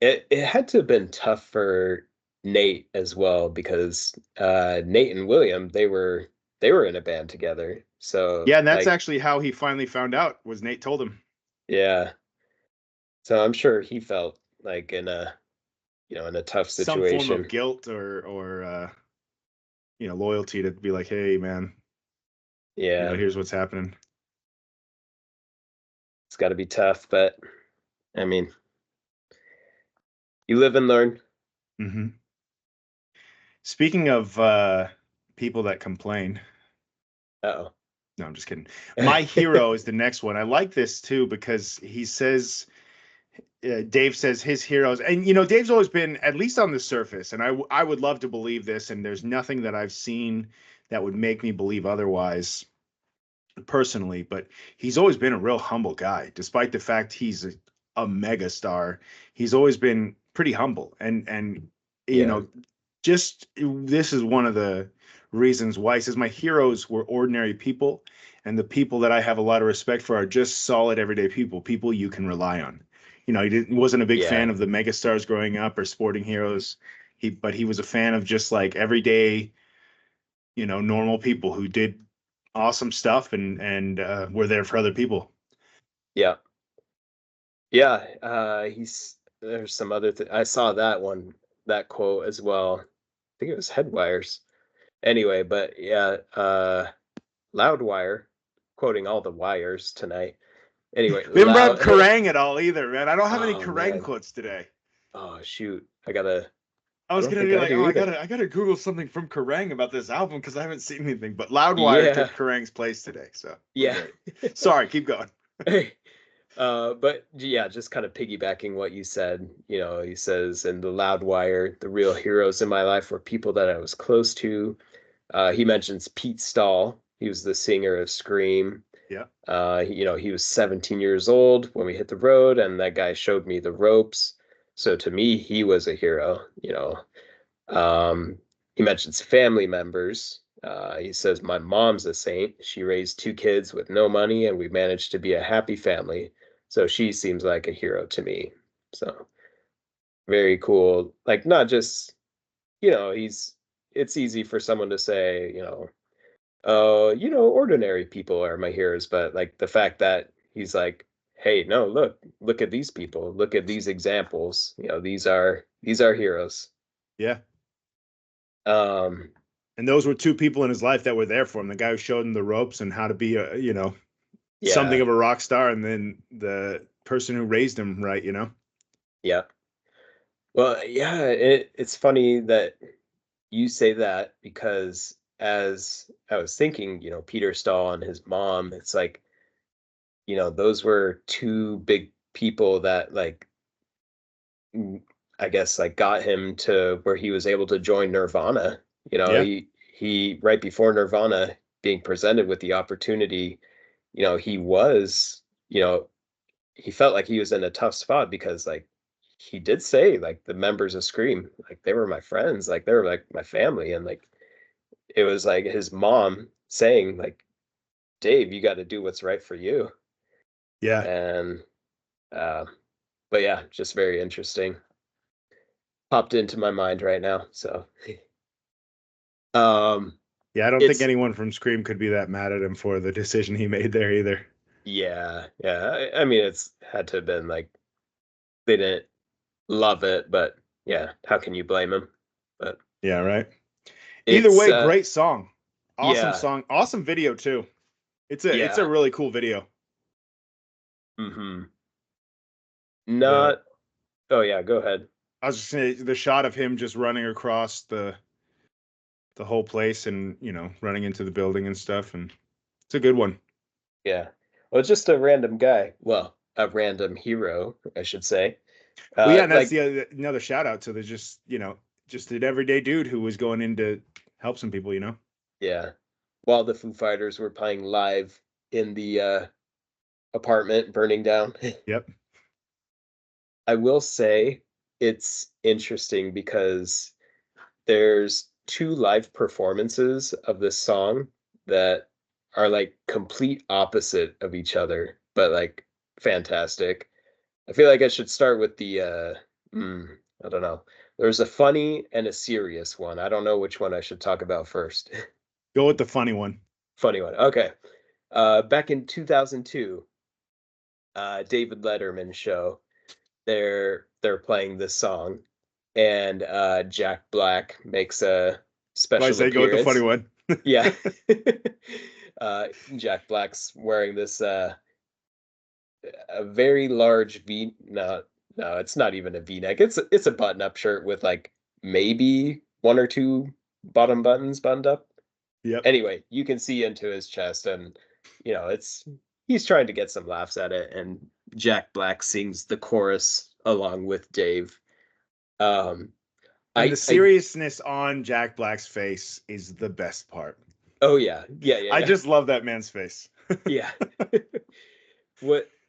It had to have been tough for Nate as well because Nate and William, they were in a band together. So Yeah, and that's like, actually how he finally found out. Was Nate told him yeah. So I'm sure he felt like in a tough some form of situation. guilt or loyalty to be like, hey man, Yeah, here's what's happening. it's got to be tough, but I mean, you live and learn. Hmm. Speaking of people that complain, Uh-oh. no, I'm just kidding. My hero is the next one. I like this too because he says, Dave says his heroes, and Dave's always been, at least on the surface, and I would love to believe this, and there's nothing that I've seen that would make me believe otherwise personally, but he's always been a real humble guy, despite the fact he's a mega star. He's always been pretty humble, and you Yeah. know, just this is one of the reasons why he says my heroes were ordinary people, and the people that I have a lot of respect for are just solid everyday people you can rely on. Wasn't a big fan Yeah. of the megastars growing up or sporting heroes. But he was a fan of just like everyday, normal people who did awesome stuff and were there for other people. Yeah. Yeah. He's There's some other I saw that quote as well. I think it was Headwires. Anyway, but yeah, Loudwire, quoting all the wires tonight. Anyway, We haven't brought up loud. Kerrang at all either, man. I don't have any Oh Kerrang man. quotes today. Oh shoot, I I was don't gonna think be I like, do oh, either. I gotta Google something from Kerrang about this album because I haven't seen anything. But Loudwire Yeah, took Kerrang's place today, so we're yeah. great. Sorry, keep going. Hey, but yeah, just kind of piggybacking what you said, he says in the Loudwire, the real heroes in my life were people that I was close to. He mentions Pete Stahl. He was the singer of Scream. Yeah, He was 17 years old when we hit the road, and that guy showed me the ropes. So to me, he was a hero. He mentions family members. He says, my mom's a saint. She raised two kids with no money, and we managed to be a happy family. So she seems like a hero to me. So very cool. Like, not just, it's easy for someone to say, ordinary people are my heroes, but like the fact that he's like, hey, no, look at these people, look at these examples. These are heroes. yeah. Um, And those were two people in his life that were there for him. The guy who showed him the ropes and how to be something yeah, of a rock star, and then the person who raised him right, yeah. Well, yeah, it's funny that you say that because as I was thinking, Peter Stahl and his mom, it's like, those were two big people that like I guess like got him to where he was able to join Nirvana. Yeah, He right before Nirvana being presented with the opportunity, he was, he felt like he was in a tough spot because like he did say like the members of Scream, like they were my friends, like they were like my family, and like it was like his mom saying like, Dave, you got to do what's right for you. yeah, And uh but yeah, just very interesting. Popped into my mind right now. So um yeah. I don't think it's anyone from Scream could be that mad at him for the decision he made there either. yeah. I mean it's had to have been like they didn't love it, but yeah, how can you blame him? But Yeah, right. Either it's way, great yeah, song, awesome video too. It's a yeah. really cool video. Hmm. The Not oh yeah, go ahead. I was just saying the shot of him just running across the whole place and running into the building and stuff, and it's a good one. Yeah. Well, just a random guy. Well, a random hero, I should say. Well, yeah, and that's Like, the another shout out to the just an everyday dude who was going in to help some people. yeah, while the Foo Fighters were playing live in the apartment burning down. Yep. I will say it's interesting because there's two live performances of this song that are like complete opposite of each other, but like fantastic. I feel like I should start with the I don't know. There's a funny and a serious one. I don't know which one I should talk about first. Go with the funny one. Funny one. Okay. Back in 2002, David Letterman show, they're playing this song and Jack Black makes a So I special say go with the funny appearance. one. Yeah. Jack Black's wearing this a very large V. No, it's not even a V-neck. It's a button-up shirt with like maybe one or two bottom buttons buttoned up. Yep. Anyway, you can see into his chest, and it's he's trying to get some laughs at it, and Jack Black sings the chorus along with Dave. Um, And the I seriousness on Jack Black's face is the best part. oh yeah, I just love that man's face. yeah.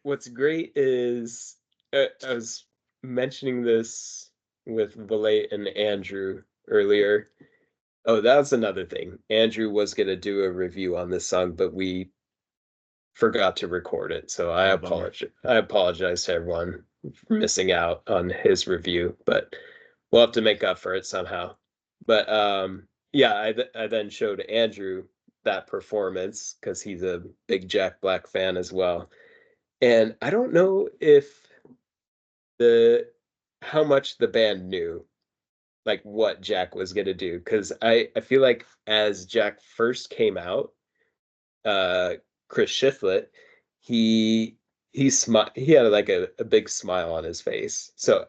What's great is I was mentioning this with Valet and Andrew earlier. Oh, that's another thing. Andrew was gonna do a review on this song, but we forgot to record it. So I Oh, bummer. apologize. I apologize to everyone for missing out on his review, but we'll have to make up for it somehow. But yeah, I then showed Andrew that performance because he's a big Jack Black fan as well. And I don't know if the how much the band knew like what Jack was gonna do because I feel like as Jack first came out, uh Chris Shiflett, he he had like a big smile on his face. So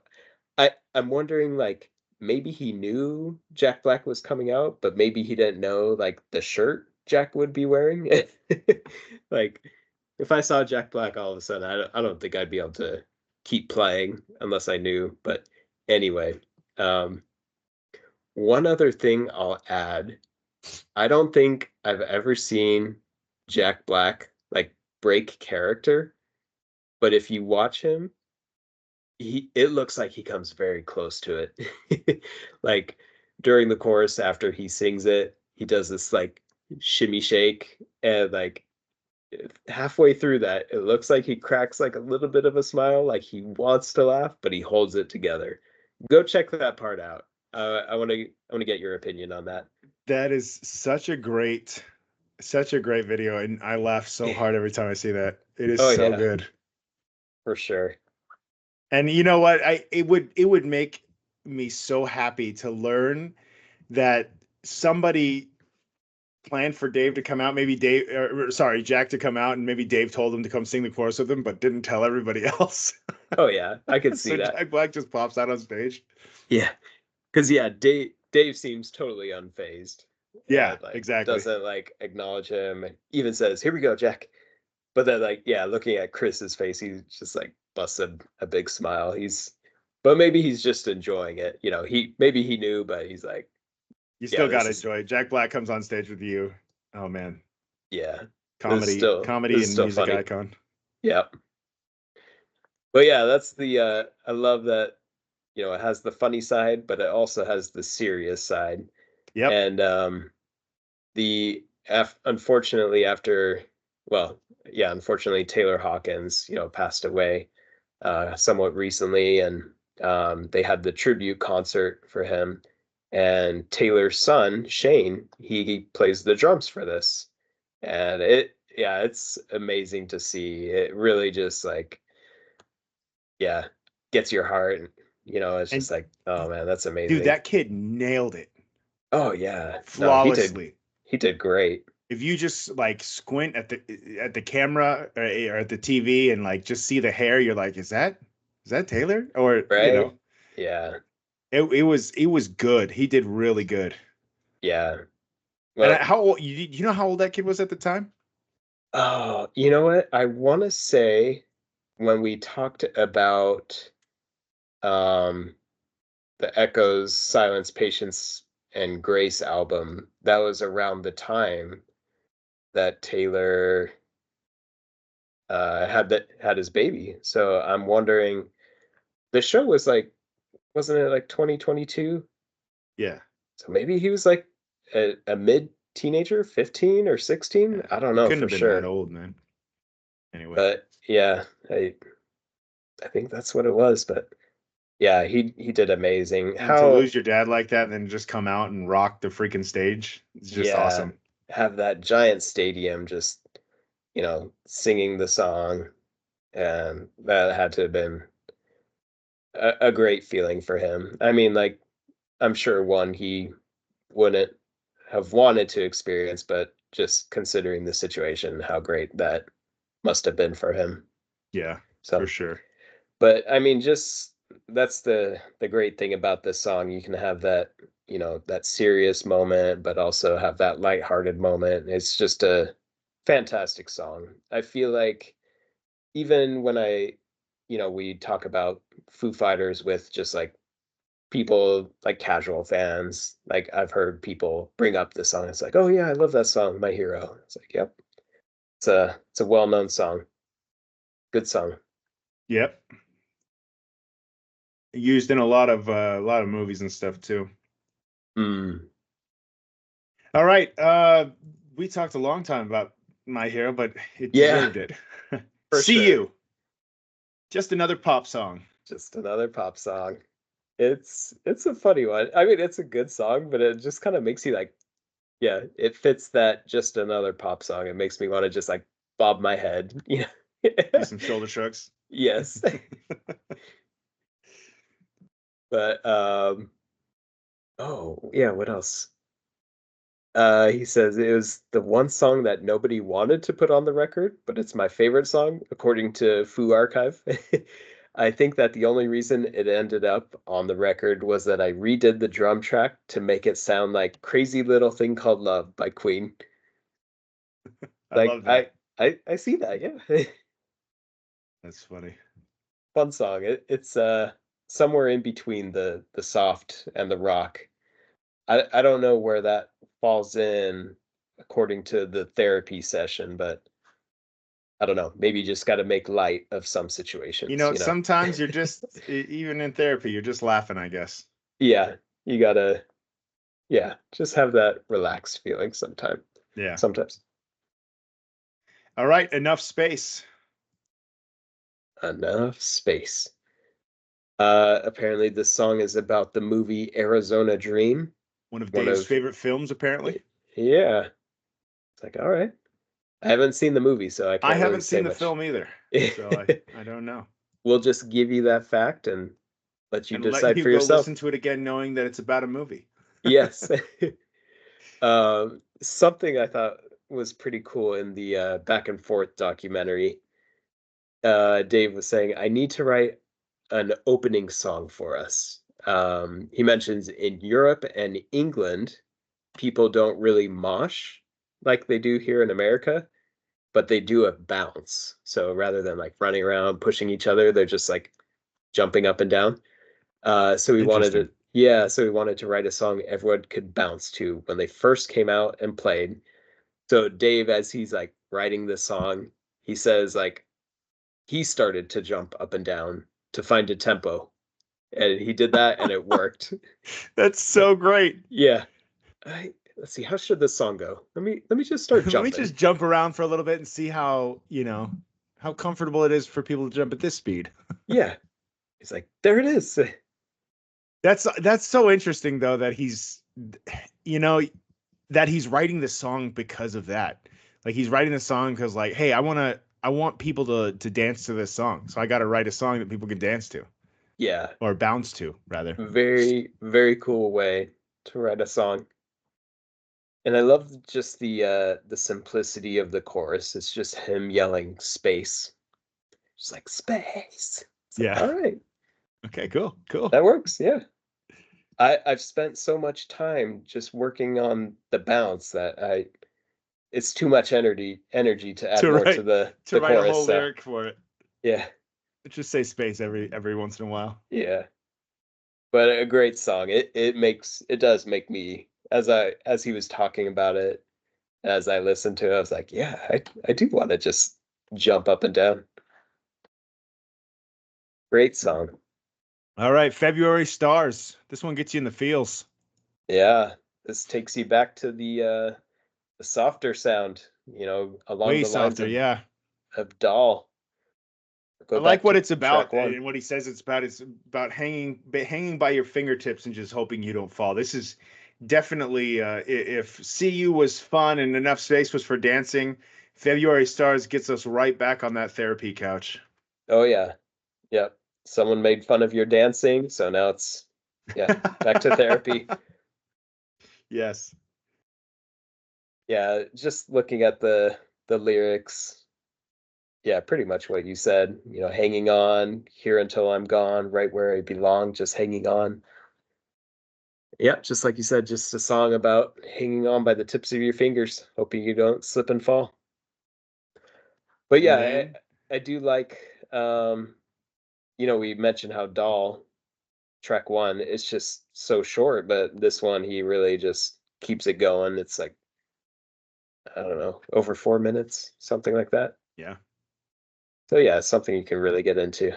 I'm wondering, like, maybe he knew Jack Black was coming out, but maybe he didn't know, like, the shirt Jack would be wearing. Like, if I saw Jack Black all of a sudden, I don't think I'd be able to keep playing unless I knew. But anyway, um, one other thing I'll add, I don't think I've ever seen Jack Black, like, break character, but if you watch him, it looks like he comes very close to it. Like, during the chorus after he sings it, he does this, like, shimmy shake, and, like, halfway through that, it looks like he cracks, like, a little bit of a smile, like he wants to laugh, but he holds it together. Go check that part out. I wanna get your opinion on that. That is such a great video, and I laugh so hard every time I see that. It is Oh, so yeah, good. for sure. And you know what? It would make me so happy to learn that somebody planned for Dave to come out, maybe sorry, Jack to come out, and maybe Dave told him to come sing the chorus with him, but didn't tell everybody else. Oh, yeah, I could see So that. Jack Black just pops out on stage. Yeah, because yeah, Dave seems totally unfazed Yeah, and, like, exactly. doesn't, like, acknowledge him, and even says, "Here we go, Jack." But then, like, yeah, looking at Chris's face, he's just, like, busted a big smile. But maybe he's just enjoying it, maybe he knew, but he's like, You "Yeah, still this gotta is enjoy it. Jack Black comes on stage with you. Oh man, yeah, comedy this is and still music funny." icon. Yeah. But yeah, that's I love that, it has the funny side, but it also has the serious side. Yep. And, unfortunately, well, yeah, unfortunately, Taylor Hawkins, passed away, somewhat recently, and, they had the tribute concert for him, and Taylor's son, Shane, he plays the drums for this, and yeah, it's amazing to see. It really just, like, yeah, gets your heart, and, it's And just like, "Oh, man, that's dude, amazing." that kid nailed it Oh, yeah. No, flawlessly. he did great, If you just like squint at the camera, or at the TV, and like just see the hair, you're like, is that Taylor? Or right? Yeah, it was good. He did really good. yeah. And Well, how old you know how old that kid was at the time? oh, you know what? I wanna say when we talked about, um, the Echoes, Silence, Patience, and Grace album, that was around the time that Taylor, had his baby, so I'm wondering, the show was, like, wasn't it, like, 2022? Yeah. So maybe he was, like, a mid-teenager, 15 or 16? Yeah. I don't He know couldn't for have been that sure, old, man. Anyway. but yeah, I think that's what it was, but yeah, he did amazing. And to How lose your dad like that and then just come out and rock the freaking stage, it's just Yeah, awesome. have that giant stadium just, singing the song, and that had to have been a great feeling for him. I mean, like, I'm sure one he wouldn't have wanted to experience, but just considering the situation, how great that must have been for him. Yeah, for So, sure. but I mean, just that's the great thing about this song. You can have that, that serious moment, but also have that lighthearted moment. It's just a fantastic song. I feel like even when we talk about Foo Fighters with just, like, people, like, casual fans, like, I've heard people bring up this song. It's like, "Oh yeah, I love that song, My Hero." It's like, "Yep, it's a well-known song. Good song." Yep. Used in a lot of movies and stuff too. Mm. All right. We talked a long time about My Hero, but it Yeah, deserved it. for See sure. You. Just another pop song. Just another pop song. It's a funny one. I mean, it's a good song, but it just kinda makes you, like, yeah, it fits that "just another pop song." It makes me wanna just, like, bob my head, Do some shoulder shrugs. Yes. But, oh, yeah, what else? He says, "It was the one song that nobody wanted to put on the record, but it's my favorite song according to Foo Archive." I think that the only reason it ended up on the record was that I redid the drum track to make it sound like "Crazy Little Thing Called Love" by Queen. I Like, love that. I see that, yeah. That's funny. Fun song. It's somewhere in between the soft and the rock. I don't know where that falls in according to the therapy session, but I don't know. Maybe you just gotta make light of some You situations, know, you know? sometimes you're just even in therapy, you're just laughing, I guess. Yeah, you gotta yeah, just have that relaxed feeling Yeah. sometimes. All right, enough space. Enough space. Apparently this song is about the movie Arizona Dream, One of one Dave's of favorite films, apparently. yeah. It's like, all right. I haven't seen the movie, so I I can't really haven't say seen the much. film either, so I don't know. We'll just give you that fact and let you And let decide you for go yourself. listen to it again, knowing that it's about a movie. Yes. Something I thought was pretty cool in the back and forth documentary. Dave was saying, I need to write an opening song for us. He mentions in Europe and England, people don't really mosh like they do here in America, but they do a bounce. So rather than like running around pushing each other, they're just like jumping up and down. So we wanted Interesting. to, yeah, so we wanted to write a song everyone could bounce to when they first came out and played. So Dave, as he's like writing this song, he says like he started to jump up and down to find a tempo, and he did that, and it worked. That's so great. Yeah, let's see, how should this song go? Let me just start Let me jumping. just jump around for a little bit and see how, how comfortable it is for people to jump at this speed. Yeah, he's like, there it is. That's so interesting though that you know, that he's writing the song because of that. Like he's writing the song because like, hey, I want people to dance to this song. So I got to write a song that people can dance to Yeah, or bounce to rather. very very cool way to write a song. And I love just the simplicity of the chorus. It's just him yelling space. Just like space. It's like, Yeah. all right, Okay, cool. Cool. that works. Yeah. I've spent so much time just working on the bounce that I it's too much energy to add To more to write the to write a chorus. whole So lyric for it. yeah, Just say space every once in a while. yeah. But a great song. It does make me as he was talking about it, as I listened to it, I was like, yeah, I do want to just jump up and down. Great song. All right, February Stars. This one gets you in the feels. Yeah. This takes you back to the softer sound, along Way the lines softer, of yeah. Doll. I Go like back what to it's about track one. and what he says it's about. It's about hanging by your fingertips and just hoping you don't fall. This is definitely if CU was fun and enough space was for dancing, February Stars gets us right back on that therapy couch. Oh yeah. Yep. Someone made fun of your dancing, so now it's yeah, back to therapy. Yes. Yeah, just looking at the lyrics, yeah, pretty much what you said, hanging on, here until I'm gone, right where I belong, just hanging on. Yeah, just like you said, just a song about hanging on by the tips of your fingers, hoping you don't slip and fall. But And yeah, then I do like we mentioned how Doll track one is just so short, but this one he really just keeps it going. It's like, I don't know, over 4 minutes, something like that. yeah. So yeah, it's something you can really get into.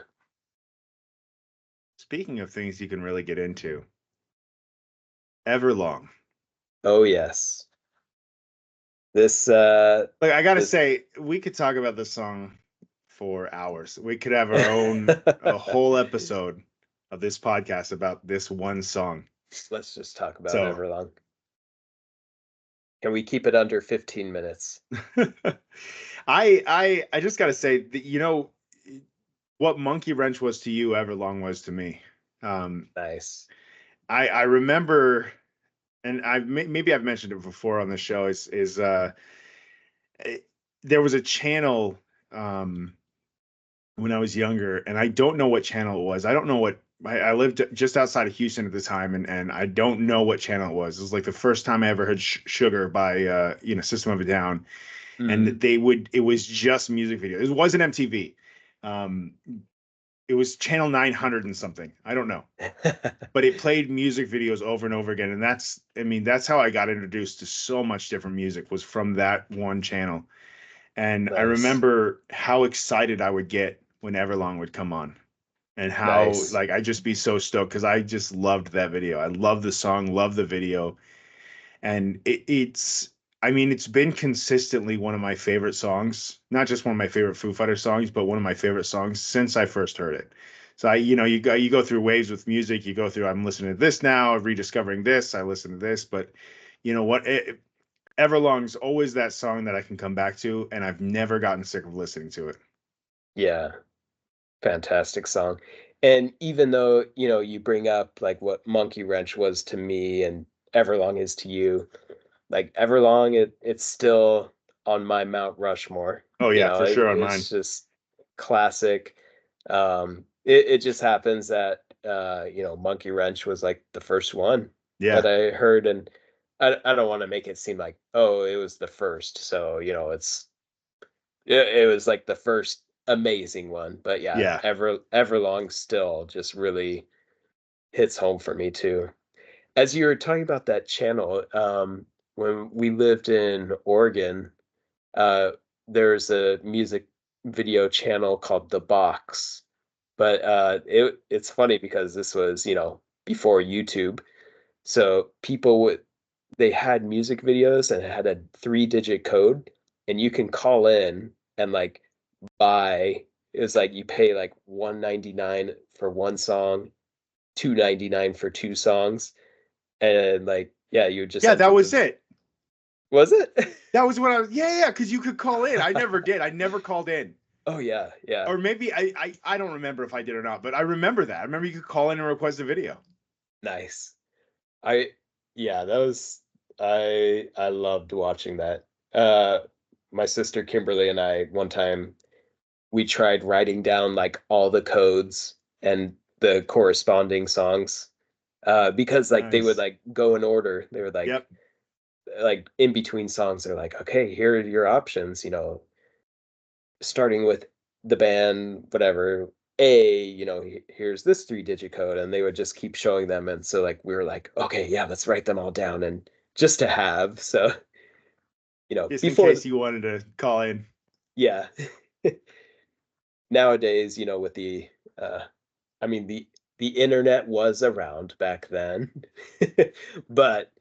Speaking of things you can really get into, Everlong. Oh yes. This Like I gotta this say, we could talk about this song for hours. We could have our own a whole episode of this podcast about this one song. let's just talk about So Everlong. Can we keep it under 15 minutes? I just gotta say that what Monkey Wrench was to you, Everlong was to me. Um, Nice. I remember, and maybe I've mentioned it before on the show. Is eh, there was a channel um when I was younger, and I don't know what channel it was. I don't know what I lived just outside of Houston at the time, and I don't know what channel it was. It was like the first time I ever heard Sugar by System of a Down, and Mm. it was just music video. It wasn't MTV. Um, it was channel 900 and something. I don't know. But it played music videos over and over again, and that's how I got introduced to so much different music, was from that one channel. And I Nice. remember how excited I would get when Everlong would come on, and how Nice. like I'd just be so stoked because I just loved that video. I love the song, love the video, and it's been consistently one of my favorite songs, not just one of my favorite Foo Fighters songs, but one of my favorite songs since I first heard it. So you go through waves with music. You go through, I'm listening to this now, rediscovering this, I listen to this, but you know what? Everlong's always that song that I can come back to, and I've never gotten sick of listening to it. Yeah. Fantastic song. And even though, you bring up like what Monkey Wrench was to me and Everlong is to you, like Everlong, it's still on my Mount Rushmore. Oh yeah, for sure on mine. It's just classic. It just happens that Monkey Wrench was like the first one that Yeah, I heard, and I don't want to make it seem like, oh, it was the first. So, it was like the first amazing one. But yeah, yeah. Everlong still just really hits home for me too. As you were talking about that channel, when we lived in Oregon, uh, there's a music video channel called The Box. But it's funny because this was, before YouTube. So people would they had music videos and it had a 3-digit code, and you can call in and like buy. It was like you pay like 199 for one song, 299 for two songs, and like yeah, you would just Yeah, that enter was the. it. Was it? That was when I was, yeah, because you could call in. I never did. I never called in. Oh yeah, yeah. Or maybe I don't remember if I did or not, but I remember that. I remember you could call in and request a video. Nice. I Yeah, that was I loved watching that. Uh my sister Kimberly and I one time we tried writing down like all the codes and the corresponding songs because like they would Nice. like go in order. They would Yep. like in between songs they're like, "Okay, here are your options, starting with the band whatever A, here's this 3-digit code," and they would just keep showing them, and so like we were like, "Okay, yeah, let's write them all down and just to have." So, Just in before case you wanted to call in. yeah. Nowadays, with uh I mean, the internet was around back then, but,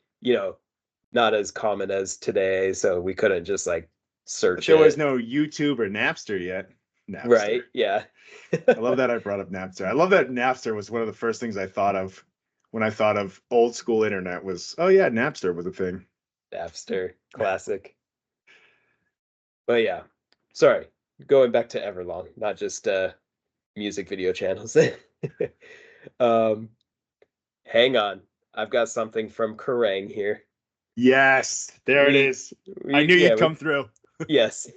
not as common as today, so we couldn't just, like, But search there was it. no YouTube or Napster yet. Napster. Right, yeah. I love that I brought up Napster. I love that Napster was one of the first things I thought of when I thought of old school internet was, oh yeah, Napster was a thing. Napster, classic. But, yeah. Sorry, going back to Everlong, not just, music video channels. Um, hang on. I've got something from Kerrang here. Yes, there it We is. I we knew yeah, you'd we come through. Yes.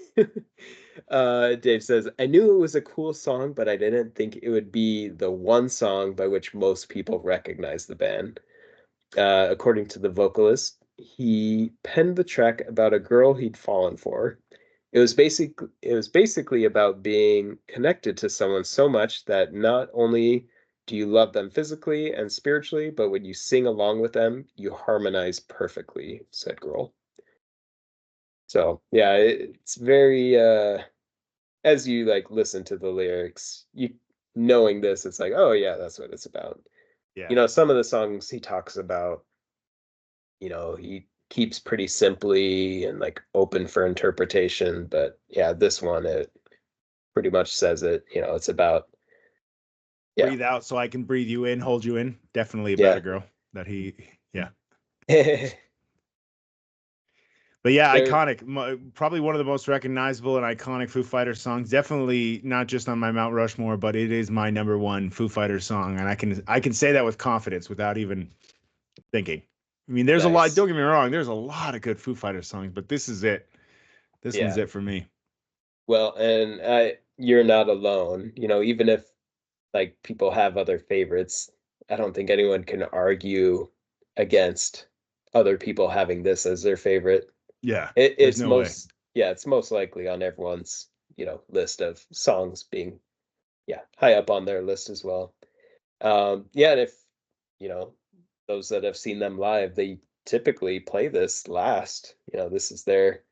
Dave says, I knew it was a cool song, but I didn't think it would be the one song by which most people recognize the band. According to the vocalist, he penned the track about a girl he'd fallen for. It was basically about being connected to someone so much that not only do you love them physically and spiritually, but when you sing along with them, you harmonize perfectly, said Grohl. So yeah, it's very as you like listen to the lyrics, you knowing this, it's like, oh yeah, that's what it's about. Yeah. Some of the songs he talks about, he keeps pretty simply and like open for interpretation. But yeah, this one it pretty much says it. It's about yeah, Breathe out so I can breathe you in, hold you in. Definitely about yeah. a girl that yeah. But yeah, There, iconic. Probably one of the most recognizable and iconic Foo Fighters songs. Definitely not just on my Mount Rushmore, but it is my number one Foo Fighters song, and I can say that with confidence without even thinking. I mean, there's a lot. nice. Don't get me wrong. There's a lot of good Foo Fighters songs, but this is it. This one's Yeah. it for me. Well, and you're not alone. Even if like people have other favorites, I don't think anyone can argue against other people having this as their favorite. Yeah, It, there's it's no way. most yeah, it's most likely on everyone's, list of songs being high up on their list as well. Yeah, and if you know those that have seen them live, they typically play this last. This is their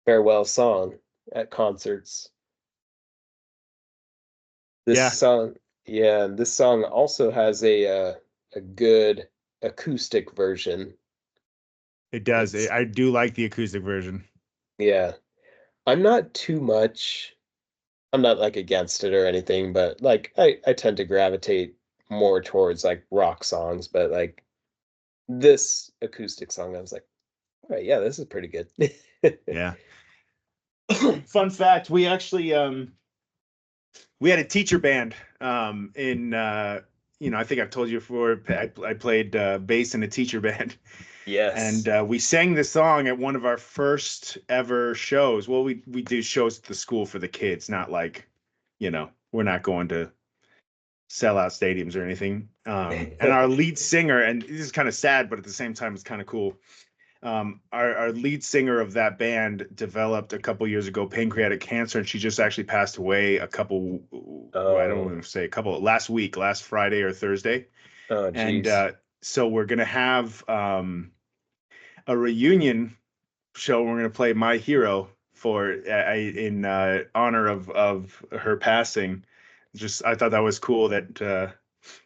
farewell song at concerts. This Yeah, song, yeah, and this song also has a good acoustic version. it does. It's I do like the acoustic version. yeah. I'm not too much. I'm not like against it or anything, but like I tend to gravitate more towards like rock songs, but like this acoustic song, I was like, all right, yeah, this is pretty good. Yeah. Fun fact, we had a teacher band in I think I've told you before. I played bass in a teacher band, and Yes. we sang the song at one of our first ever shows. Well, we do shows at the school for the kids, not like, we're not going to sell out stadiums or anything. And our lead singer, and this is kind of sad, but at the same time, it's kind of cool. Our lead singer of that band developed a couple years ago pancreatic cancer, and she just actually passed away well, I don't Oh, want to say a couple, last Friday or Thursday. oh, And geez. so we're going to have a reunion show. We're going to play My Hero in honor of her passing. Just, I thought that was cool that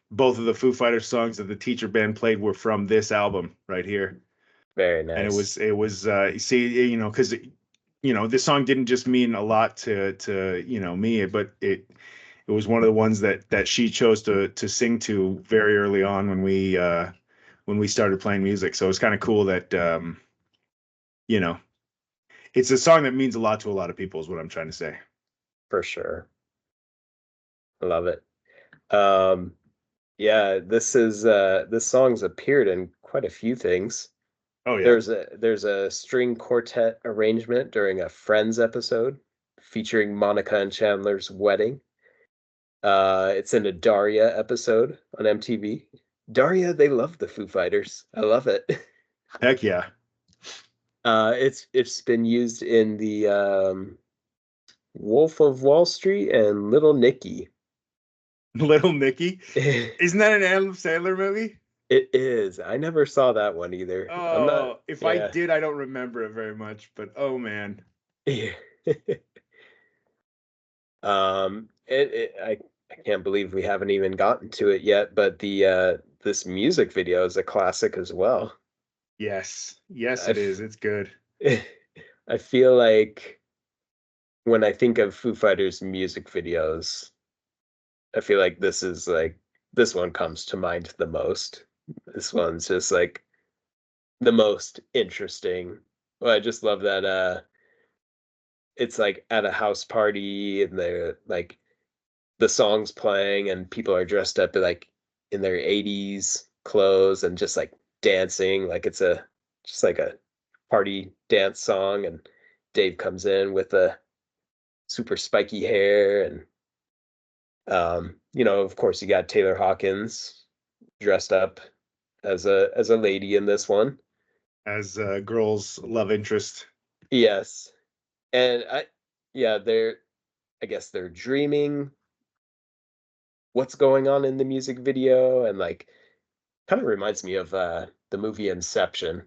both of the Foo Fighters songs that the teacher band played were from this album right here. Very And nice. you see, because this song didn't just mean a lot to me, but it was one of the ones that she chose to sing to very early on when we started playing music. So it's kind of cool that you know it's a song that means a lot to a lot of people, is what I'm trying to say. For sure. I love it. Um, yeah, this song's appeared in quite a few things. Oh yeah. There's a string quartet arrangement during a Friends episode featuring Monica and Chandler's wedding. It's in a Daria episode on MTV. Daria, they love the Foo Fighters. I love it. Heck yeah. It's been used in the Wolf of Wall Street and Little Nicky. Little Nicky. It Isn't that an Adam Sandler movie? is. I never saw that one either. I'm not. Oh, if I Yeah. did, I don't remember it very much, but oh man. Yeah. I can't believe we haven't even gotten to it yet, but the this music video is a classic as well. Yes. Yes, I it is. It's good. I feel like when I think of Foo Fighters music videos, I feel like this one comes to mind the most. This one's just like the most interesting. Well, I just love that it's like at a house party and they're like the songs playing and people are dressed up like in their 80s clothes and just like dancing like it's a just like a party dance song and Dave comes in with a super spiky hair and of course you got Taylor Hawkins dressed up as a lady in this one. As a girl's love interest. Yes. And they're I guess they're dreaming what's going on in the music video and like kind of reminds me of the movie Inception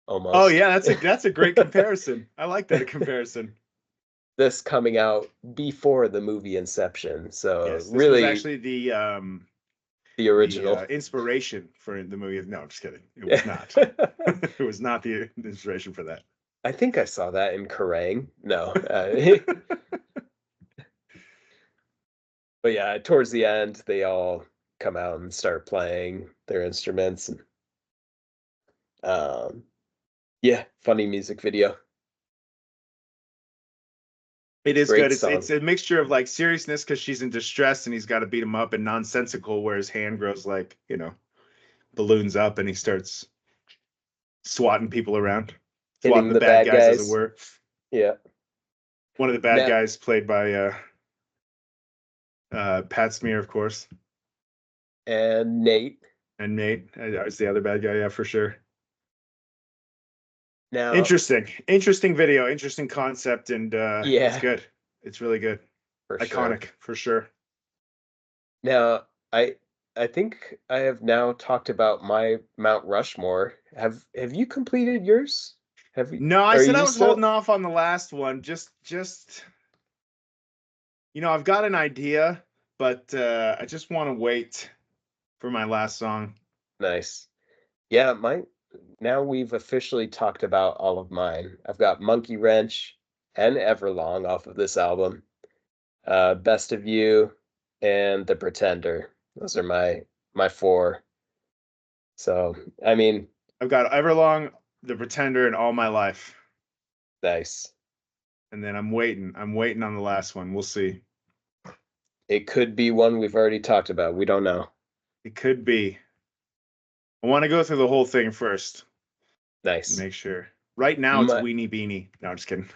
Oh almost. yeah, that's a great comparison. I like that comparison. This coming out before the movie Inception. So Yes, this was really actually the the original. inspiration for the movie. No, I'm just kidding. It was not. I It was not the inspiration for that. think I saw that in Kerrang. No. But yeah, towards the end they all come out and start playing their instruments and um yeah, funny music video. It is Great good. It's song. a mixture of like seriousness because she's in distress and he's got to beat him up, and nonsensical where his hand grows like balloons up and he starts swatting people around, swatting Hitting the the bad bad guys, as it guys. were. Yeah. One of the bad Now guys played by Pat Smear, of course, And Nate. and Nate. I was the other bad guy, yeah, for sure. Now, Interesting video, interesting concept, and it's yeah, good. It's really good, for sure. iconic for sure. Now, I think I have now talked about my Mount Rushmore. Have you completed yours? Have you No, I are said I you was holding still? off on the last one. Just I've got an idea, but I just want to wait for my last song. Nice. Yeah, now we've officially talked about all of mine. I've got Monkey Wrench and Everlong off of this album. Best of You and The Pretender. Those are my four. So, I mean, I've got Everlong, The Pretender, and All My Life, nice. and then I'm waiting. I'm waiting on the last one. We'll see. It could be one we've already talked about. We don't know. It could be. I want to go through the whole thing first and Nice. make sure. Right now, it's My, Weenie Beanie. No, I'm just kidding.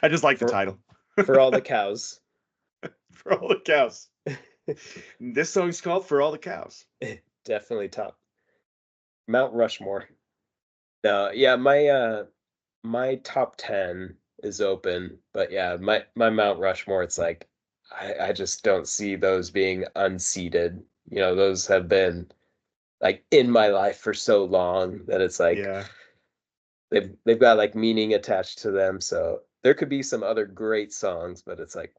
I just like the for title. for all the cows. For all the cows. This song's called For All the Cows. Definitely top. Mount Rushmore. No, yeah, my top 10 is open, but yeah, my Mount Rushmore, it's like I just don't see those being unseated. Those have been like in my life for so long that it's like Yeah. they've got like meaning attached to them. So there could be some other great songs, but it's like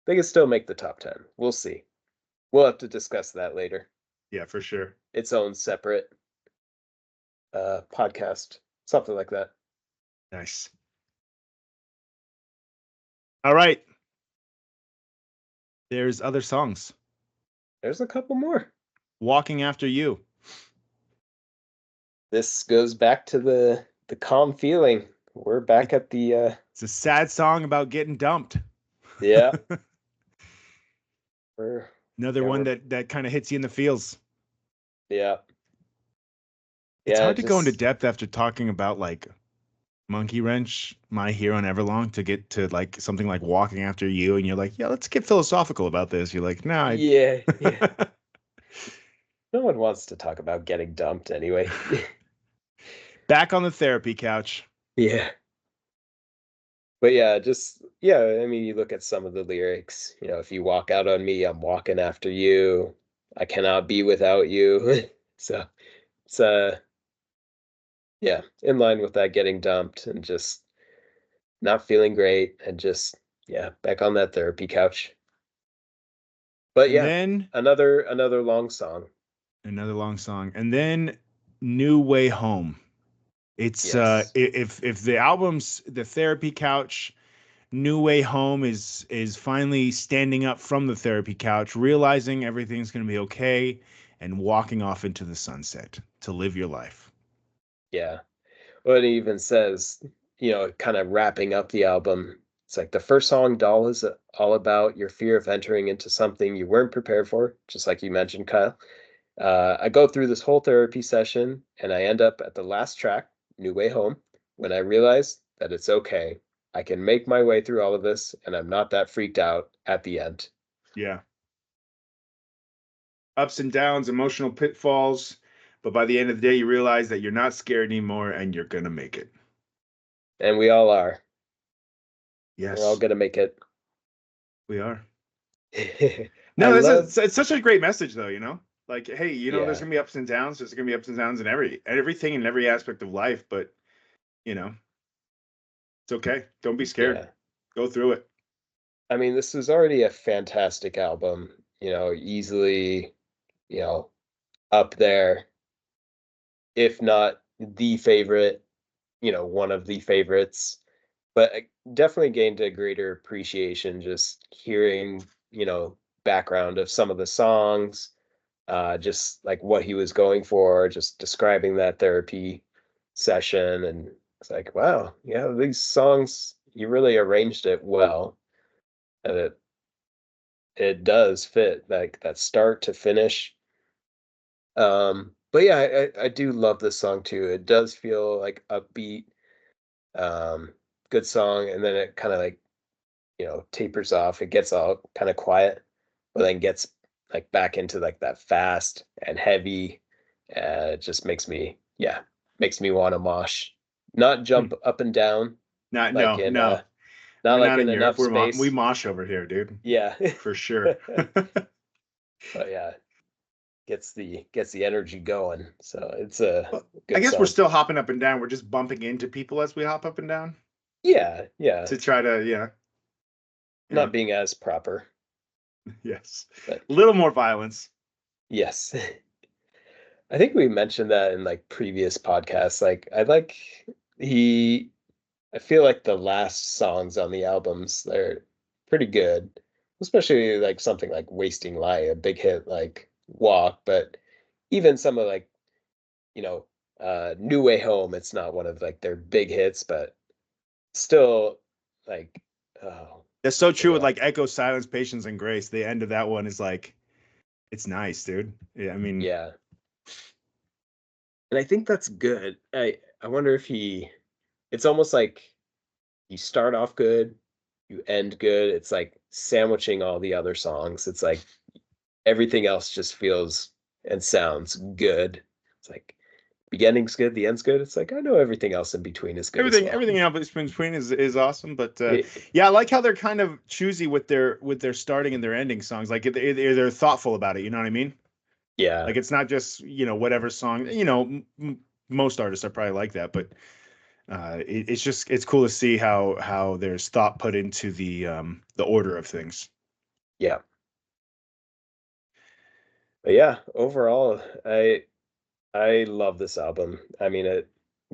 they can still make the top 10. We'll see. We'll have to discuss that later. Yeah, for sure. Its own separate podcast, something like that. Nice. All right. There's other songs. There's a couple more. Walking After You. This goes back to the calm feeling. We're back at the It's a sad song about getting dumped. yeah. We're Another yeah, one we're that kind of hits you in the feels. yeah. It's Yeah, hard to go into just depth after talking about like Monkey Wrench, My Hero, and Everlong to get to like something like Walking After You, and you're like, yeah, let's get philosophical about this. You're like, no, yeah, yeah. I No one wants to talk about getting dumped anyway. back on the therapy couch. Yeah. But yeah, I mean, you look at some of the lyrics, if you walk out on me, I'm walking after you. I cannot be without you. So it's yeah, in line with that getting dumped and just not feeling great and just yeah, back on that therapy couch. But And yeah, then another long song. another long song. And then New Way Home. It's Yes. if the album's the therapy couch, New Way Home is finally standing up from the therapy couch, realizing everything's going to be okay, and walking off into the sunset to live your life. Yeah. Well, it even says, kind of wrapping up the album. It's like the first song, Doll, is all about your fear of entering into something you weren't prepared for, just like you mentioned, Kyle. I go through this whole therapy session and I end up at the last track, New Way Home, when I realize that it's okay. I can make my way through all of this and I'm not that freaked out at the end. Yeah. Ups and downs, emotional pitfalls, but by the end of the day, you realize that you're not scared anymore and you're gonna make it. And we all are. We're all Yes, going to make it. we are. I No, love, it's such a great message, though. Like, hey, there's yeah, gonna be ups and downs. There's gonna be ups and downs in everything in every aspect of life. But you know, it's okay. Don't be scared. yeah. Go through it. I mean, this is already a fantastic album, easily, you know, up there, if not the favorite, one of the favorites. But I definitely gained a greater appreciation just hearing, background of some of the songs, just like what he was going for, just describing that therapy session. And it's like, wow, yeah, these songs, you really arranged it well. And it does fit like that start to finish. But yeah, I do love this song too. It does feel like upbeat, um, good song, and then it kind of like tapers off. It gets all kind of quiet, but then gets like back into like that fast and heavy. It just makes me want to mosh, not Hmm. jump up and down, Not like no in no. not We're like not in in Europe. enough We space. mosh over here, dude. Yeah. For sure. But yeah, gets the energy going. So it's a Well, I good guess we're song. still hopping up and down. We're just bumping into people as we hop up and down Yeah, yeah. to try to, you know, Not being as proper, yes, but a little more violence. yes. I think we mentioned that in like previous podcasts. Like he I feel like the last songs on the albums, they're pretty good. Especially like something like Wasting Light, a big hit like Walk, but even some of like, you know, New Way Home, it's not one of like their big hits, but still like, oh, That's so true with yeah. like Echo, Silence, Patience, and Grace. The end of that one is like, it's nice, dude. Yeah, I mean, Yeah. And I think that's good. I wonder if it's almost like you start off good, you end good. It's like sandwiching all the other songs. It's like everything else just feels and sounds good. It's like beginning's good, the end's good. It's like I know everything else in between is good as well. everything else in between is awesome. But It, yeah, I like how they're kind of choosy with their starting and their ending songs. Like they're thoughtful about it. You know what I mean? yeah, Like it's not just whatever song. Most artists are probably like that, but it's cool to see how there's thought put into the order of things. yeah. But yeah, overall, I love this album. I mean, it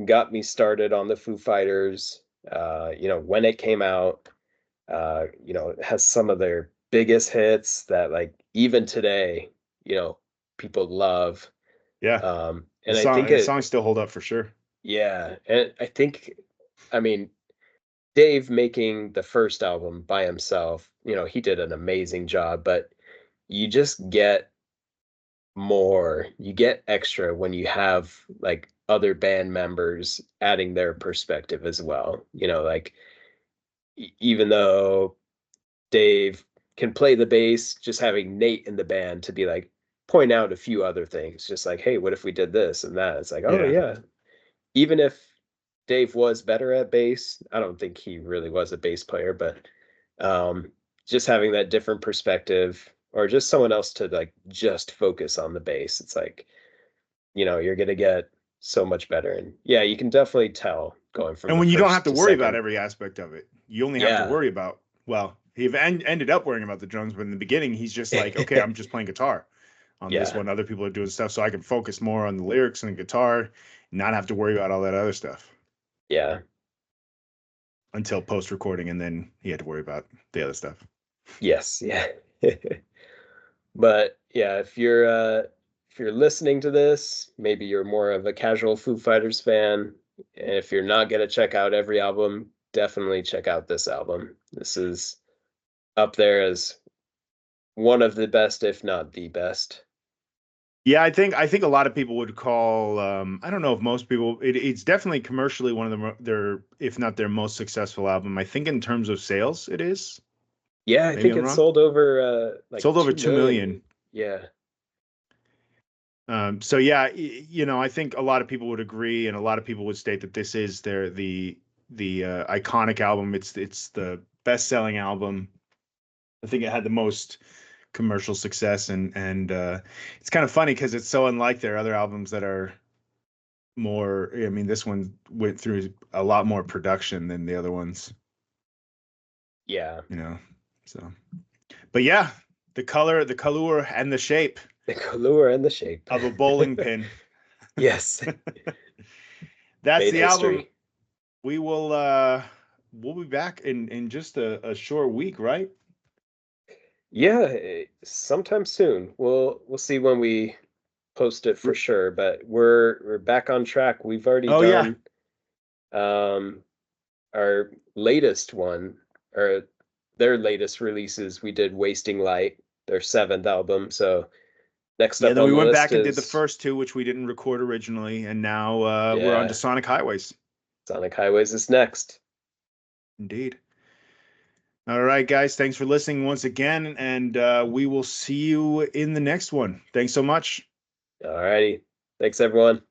got me started on the Foo Fighters. When it came out, it has some of their biggest hits that like even today, people love. Yeah, And I think the songs still hold up for sure. yeah, and I think, I mean, Dave making the first album by himself, he did an amazing job, but you just get more, you get extra when you have like other band members adding their perspective as well. Like even though Dave can play the bass, just having Nate in the band to be like point out a few other things, just like, hey, what if we did this and that? It's like, oh Yeah. yeah. Even if Dave was better at bass, I don't think he really was a bass player, but um just having that different perspective or just someone else to like just focus on the bass, it's like, you're gonna get so much better. And yeah, you can definitely tell going from And the when you don't have first to to worry about second. every aspect of it, you only have to Yeah. worry about, well, ended up worrying about the drums, but in the beginning, he's just like, okay, I'm just playing guitar on this Yeah. one. Other people are doing stuff, so I can focus more on the lyrics and the guitar, not have to worry about all that other stuff Yeah. until post recording, and then he had to worry about the other stuff. Yes. Yeah. But yeah, if you're listening to this, maybe you're more of a casual Foo Fighters fan. And if you're not gonna check out every album, definitely check out this album. This is up there as one of the best, if not the best. Yeah, I think a lot of people would call. I don't know if most people. It's definitely commercially one of their, if not their most successful album. I think in terms of sales, it is. Yeah, I Maybe think I'm it wrong. sold over like Sold over 2 2 million. million. Yeah. So yeah, I think a lot of people would agree, and a lot of people would state that this is the iconic album. It's the best selling album. I think it had the most commercial success, and it's kind of funny because it's so unlike their other albums that are more. I mean, this one went through a lot more production than the other ones. Yeah. You know, so but yeah, the color, and the shape The color and the shape. of a bowling pin. Yes. That's Made the album. history. We will we'll be back in just a short week, right? Yeah, sometime soon. We'll see when we post it for sure, but we're back on track. We've already Oh yeah. done um our latest one, or their latest releases. We did Wasting Light, their seventh album. So next Yeah, up then on we the went list back and did the is, first two, which we didn't record originally, and now we're on to yeah, Sonic Highways. Sonic Highways is next. Indeed. All right, guys. Thanks for listening once again, and we will see you in the next one. Thanks so much. All righty. Thanks, everyone.